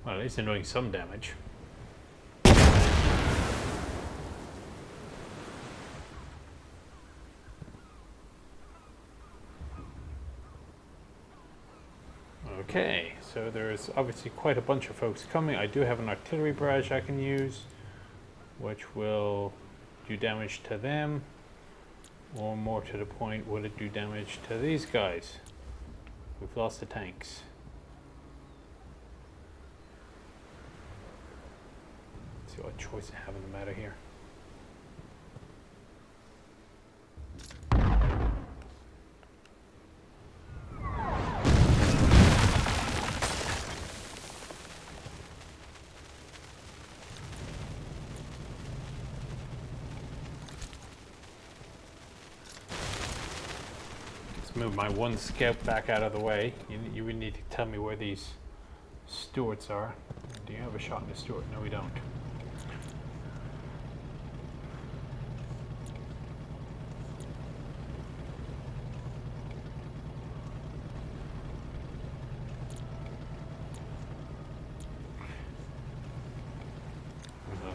Well, at least they're doing some damage. Okay, so there's obviously quite a bunch of folks coming. I do have an artillery barrage I can use, which will do damage to them, or more to the point, will it do damage to these guys? We've lost the tanks. Let's see what choice I have in the matter here. Move my one scout back out of the way. You would need to tell me where these stewards are. Do you have a shot in the steward? No, we don't.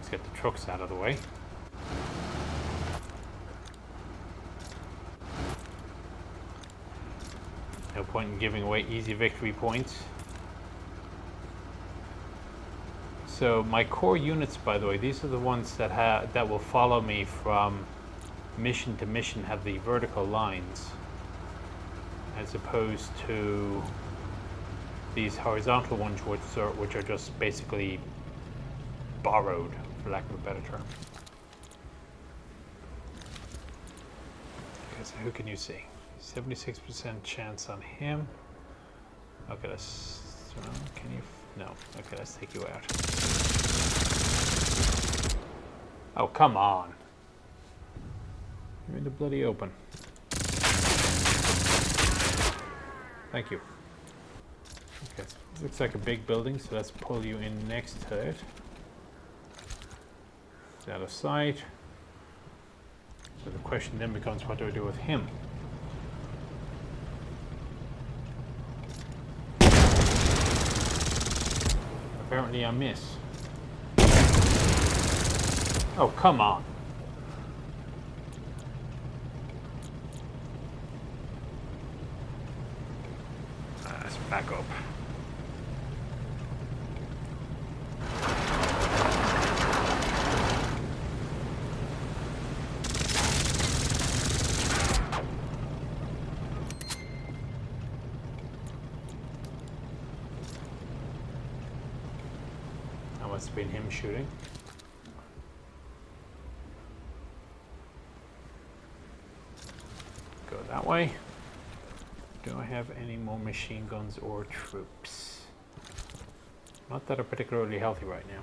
let's get the trucks out of the way. No point in giving away easy victory points. So my core units, by the way, these are the ones that will follow me from mission to mission, have the vertical lines, as opposed to these horizontal ones, which are just basically borrowed, for lack of a better term. Okay, so who can you see? 76% chance on him. Okay, can you? No. Okay, let's take you out. Oh, come on. You're in the bloody open. Thank you. Okay, so this looks like a big building, so let's pull you in next to it. It's out of sight. So the question then becomes, what do I do with him? Apparently I miss. Oh, come on. Let's back up. That must have been him shooting. Go that way. Do I have any more machine guns or troops? Not that are particularly healthy right now.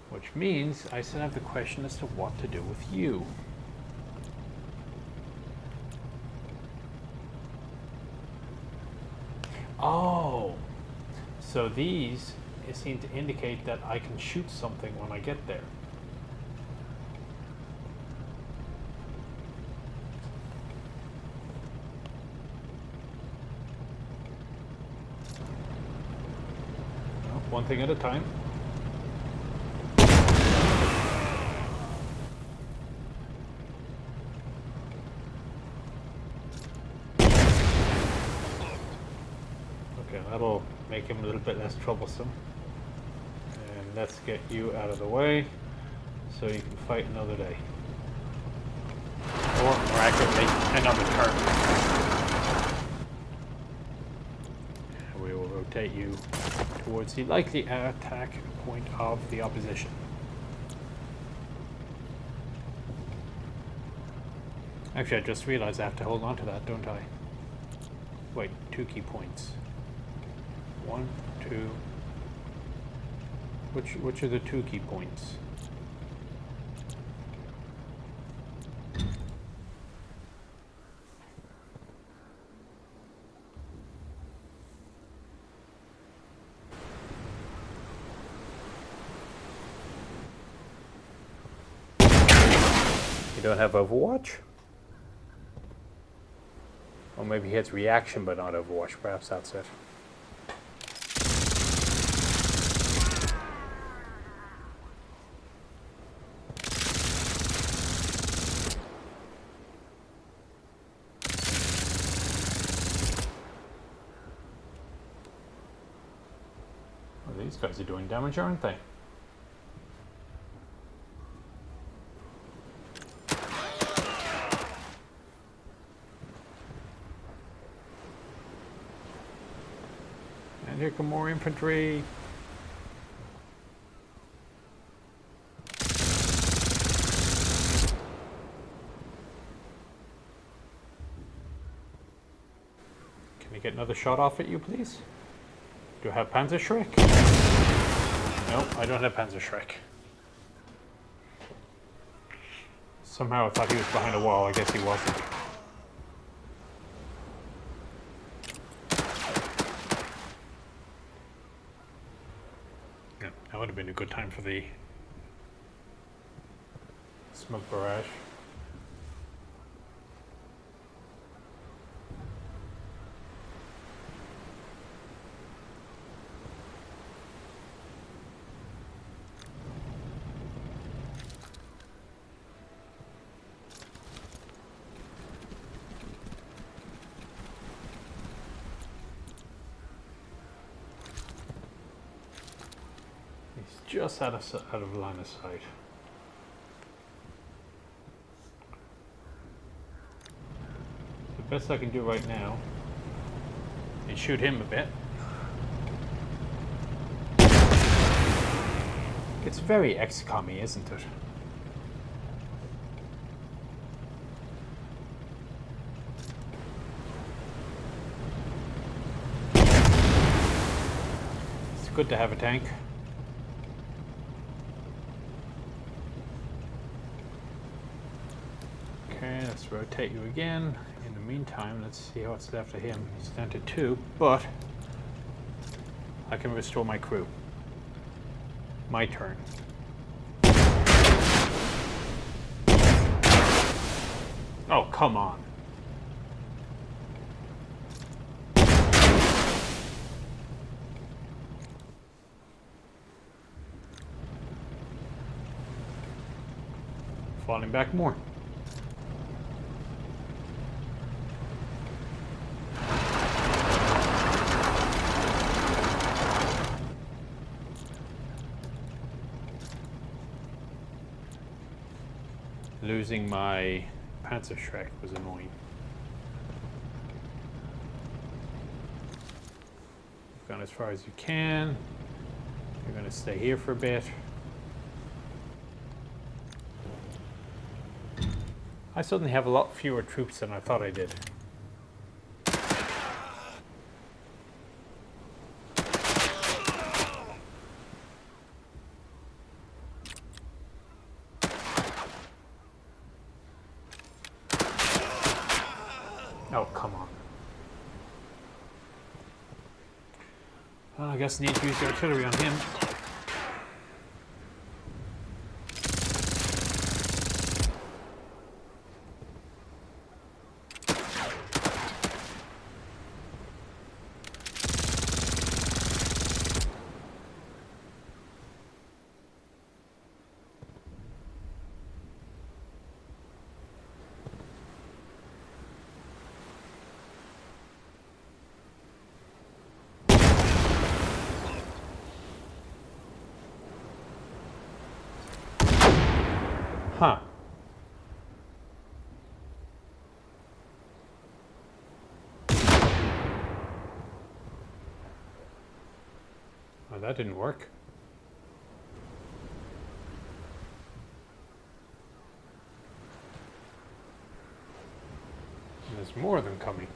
Which means I still have the question as to what to do with you. Oh! So these seem to indicate that I can shoot something when I get there. One thing at a time. Okay, that'll make him a little bit less troublesome. And let's get you out of the way so you can fight another day. Or, more accurately, another turn. And we will rotate you towards the likely attack point of the opposition. Actually, I just realized I have to hold on to that, don't I? Wait, 2 key points. 1, 2. Which are the 2 key points? You don't have Overwatch? Or maybe he has reaction but not Overwatch, perhaps that's it. Well, these guys are doing damage, aren't they? And here come more infantry. Can you get another shot off at you, please? Do I have Panzerschreck? No, I don't have Panzerschreck. Somehow I thought he was behind a wall. I guess he wasn't. Yeah, that would have been a good time for the smoke barrage. just out of line of sight. The best I can do right now is shoot him a bit. It's very XCOM-y, isn't it? It's good to have a tank. Okay, let's rotate you again. In the meantime, let's see what's left of him. He's down to 2, but I can restore my crew. My turn. Oh, come on. Falling back more. Losing my Panzerschreck was annoying. You've gone as far as you can. You're going to stay here for a bit. I suddenly have a lot fewer troops than I thought I did. Oh, come on. Well, I guess I need to use the artillery on him. Huh. Well, that didn't work. And there's more of them coming.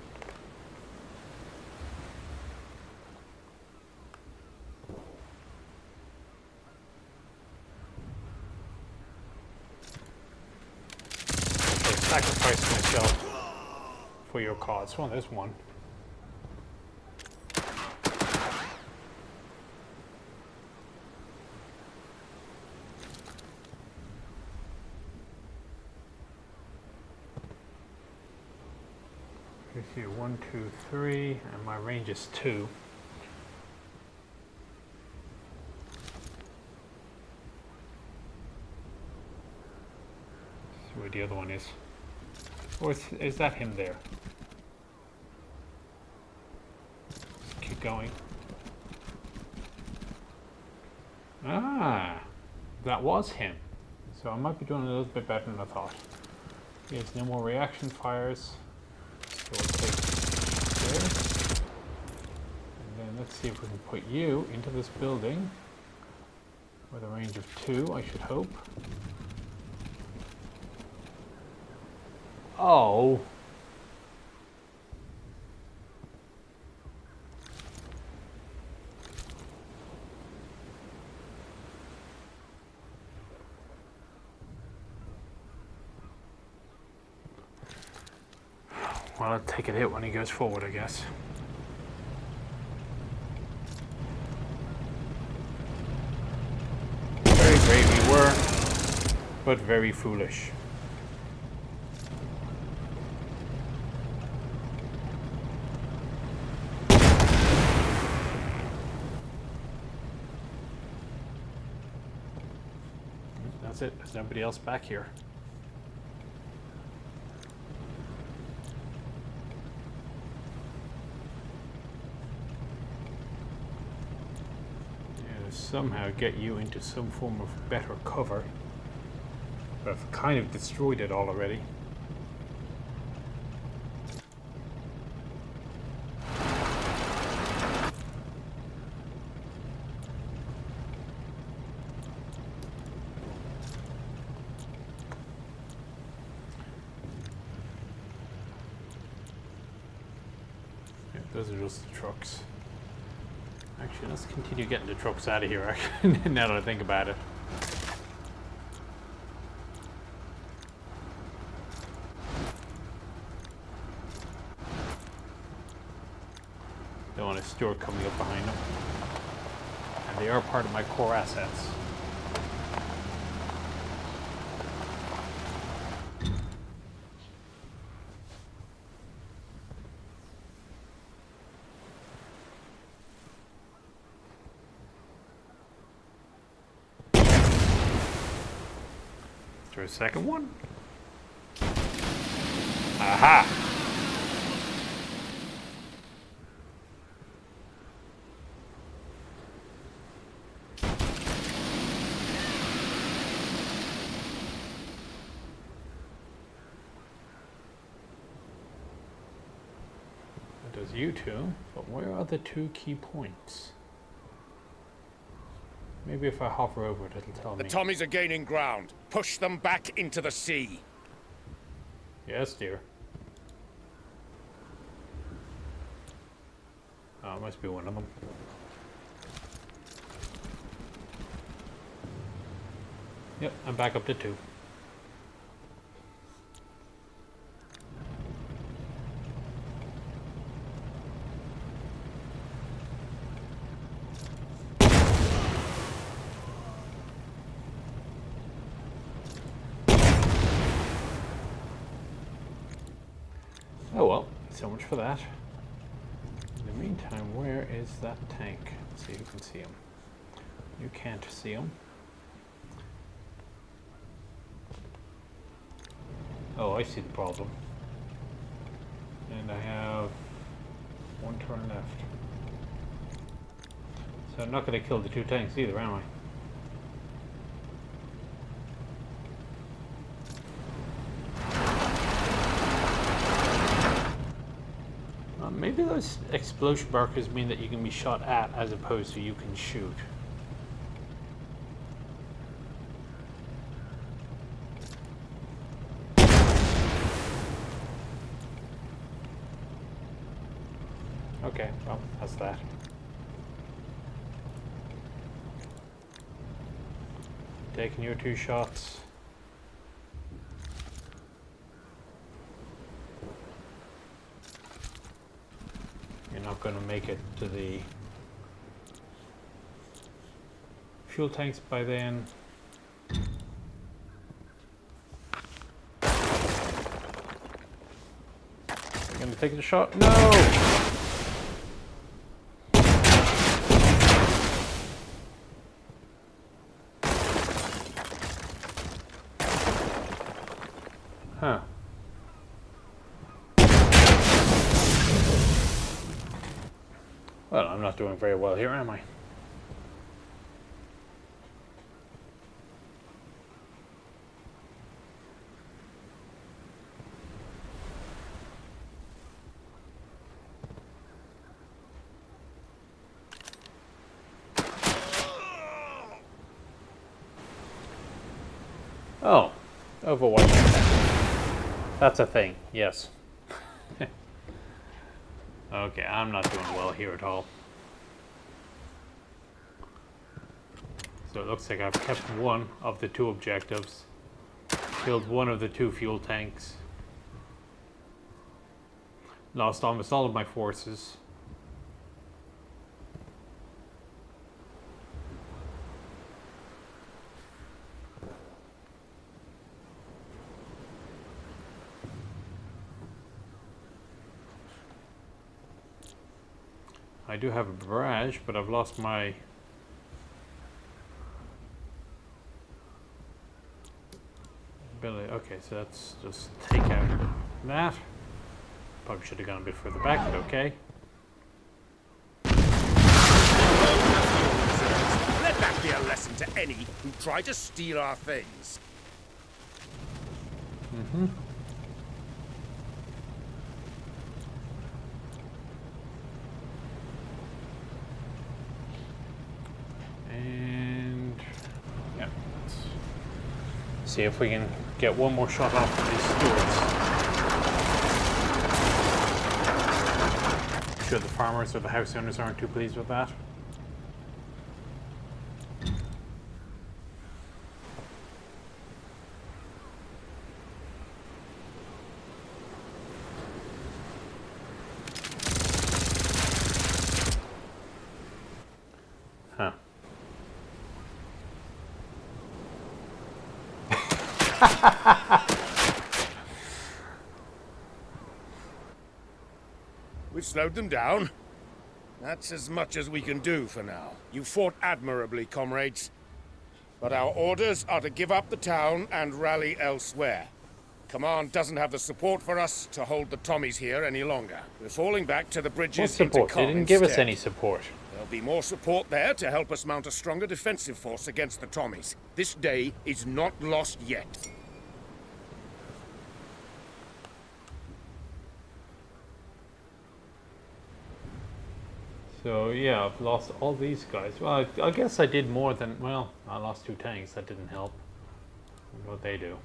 Sacrifice myself for your cause. Well, there's one. You see 1, 2, 3, and my range is 2. See where the other one is. Or is that him there? Let's keep going. Ah, that was him. So I might be doing a little bit better than I thought. He has no more reaction fires. So we'll take there. And then let's see if we can put you into this building with a range of 2, I should hope. Oh. Well, I'll take a hit when he goes forward, I guess. Very brave you were, but very foolish. That's it. There's nobody else back here. somehow get you into some form of better cover. But I've kind of destroyed it all already. Yeah, those are just the trucks. Actually, let's continue getting the trucks out of here, actually, now that I think about it. Don't want a Stewart coming up behind them. And they are part of my core assets. Is there a second one? Aha! Does you two, but where are the two key points? Maybe if I hover over it, it'll tell me. The Tommies are gaining ground. Push them back into the sea. Yes, dear. Oh, it must be one of them. Yep, I'm back up to 2. Oh well, so much for that. In the meantime, where is that tank? Let's see if you can see him. You can't see him. Oh, I see the problem. And I have 1 turn left. So I'm not going to kill the 2 tanks either, am I? Maybe those explosion markers mean that you can be shot at as opposed to you can shoot. Okay, well, that's that. Taking your 2 shots. You're not going to make it to the fuel tanks by then. You're going to take the shot? No! Huh. Well, I'm not doing very well here, am I? Oh, Overwatch. That's a thing, yes. Okay, I'm not doing well here at all. So it looks like I've kept 1 of the 2 objectives, killed 1 of the 2 fuel tanks, lost almost all of my forces. I do have a barrage, but I've lost my ability. Okay, so let's just take out that. Probably should have gone a bit further back, but okay. Let be a lesson to any who try to steal our things. And yeah, let's see if we can get one more shot off of these stewards. I'm sure the farmers or the house owners aren't too pleased with that. Huh. We've slowed them down. That's as much as we can do for now. You fought admirably, comrades. But our orders are to give up the town and rally elsewhere. Command doesn't have the support for us to hold the Tommies here any longer. We're falling back to the bridges What support? into They Kong didn't give us instead. any support. There'll be more support there to help us mount a stronger defensive force against the Tommies. This day is not lost yet. So yeah, I've lost all these guys. Well, I guess I did more than, well, I lost 2 tanks. That didn't help. What they do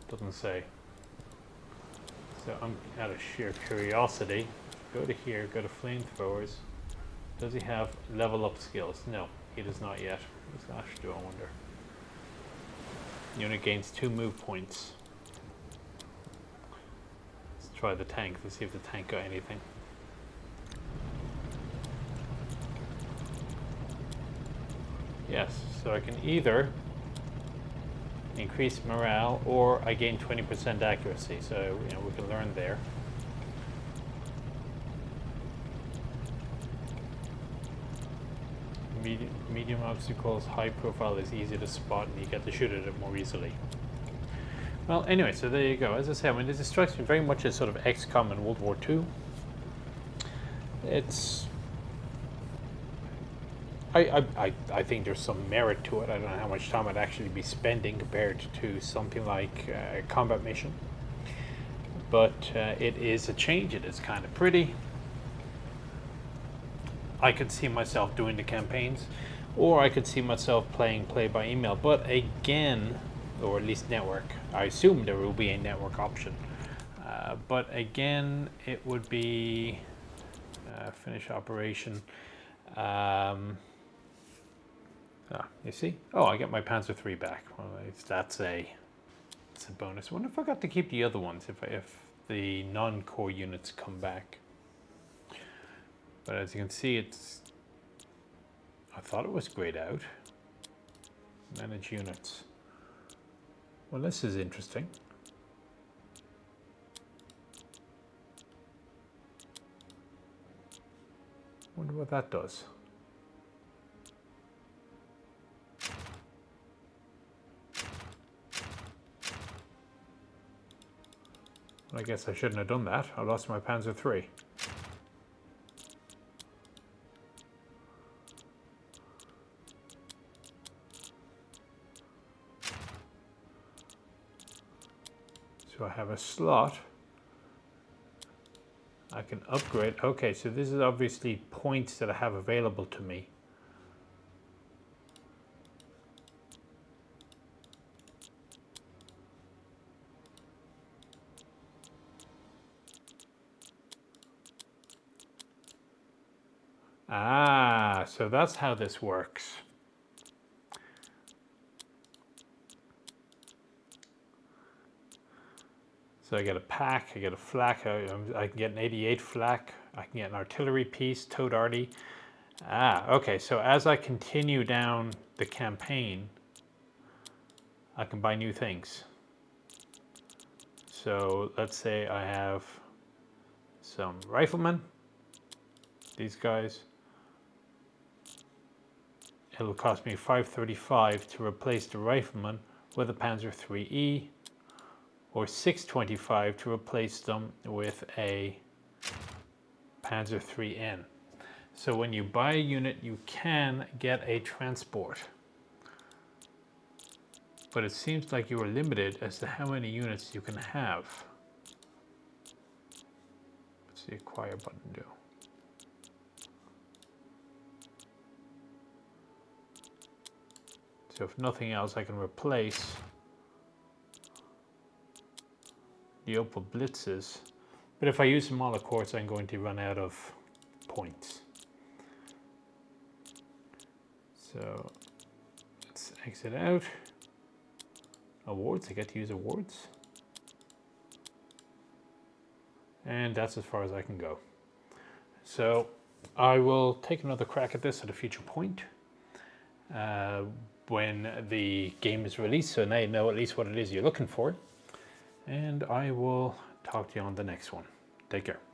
doesn't say. So I'm out of sheer curiosity. Go to here, go to flamethrowers. Does he have level up skills? No, he does not yet. What does Ash do, I wonder? Unit gains 2 move points. Let's try the tank. Let's see if the tank got anything. Yes, so I can either increase morale or I gain 20% accuracy. So, you know, we can learn there. Medium obstacles, high profile is easy to spot and you get to shoot at it more easily. Well, anyway, so there you go. As I say, I mean, this strikes me very much as sort of XCOM in World War II. It's... I think there's some merit to it. I don't know how much time I'd actually be spending compared to something like a combat mission. But it is a change. It is kind of pretty. I could see myself doing the campaigns, or I could see myself playing play by email. But again, or at least network. I assume there will be a network option. But again, it would be finish operation. You see? Oh, I get my Panzer III back. Well, that's a bonus. I wonder if I got to keep the other ones if the non-core units come back. But as you can see, I thought it was grayed out. Manage units. Well, this is interesting. Wonder what that does. Well, I guess I shouldn't have done that. I lost my Panzer III. So I have a slot. I can upgrade. Okay, so this is obviously points that I have available to me. Ah, so that's how this works. So I get a pack, I get a flak, I can get an 88 flak, I can get an artillery piece, towed arty. Ah, okay, so as I continue down the campaign, I can buy new things. So let's say I have some riflemen, these guys. It'll cost me 535 to replace the rifleman with a Panzer IIIe, or 625 to replace them with a Panzer IIIN. So when you buy a unit, you can get a transport. But it seems like you are limited as to how many units you can have. What's the acquire button do? So if nothing else, I can replace the Opal Blitzes. But if I use them all, of course, I'm going to run out of points. So let's exit out. Awards, I get to use awards. And that's as far as I can go. So I will take another crack at this at a future point when the game is released, so now you know at least what it is you're looking for. And I will talk to you on the next one. Take care.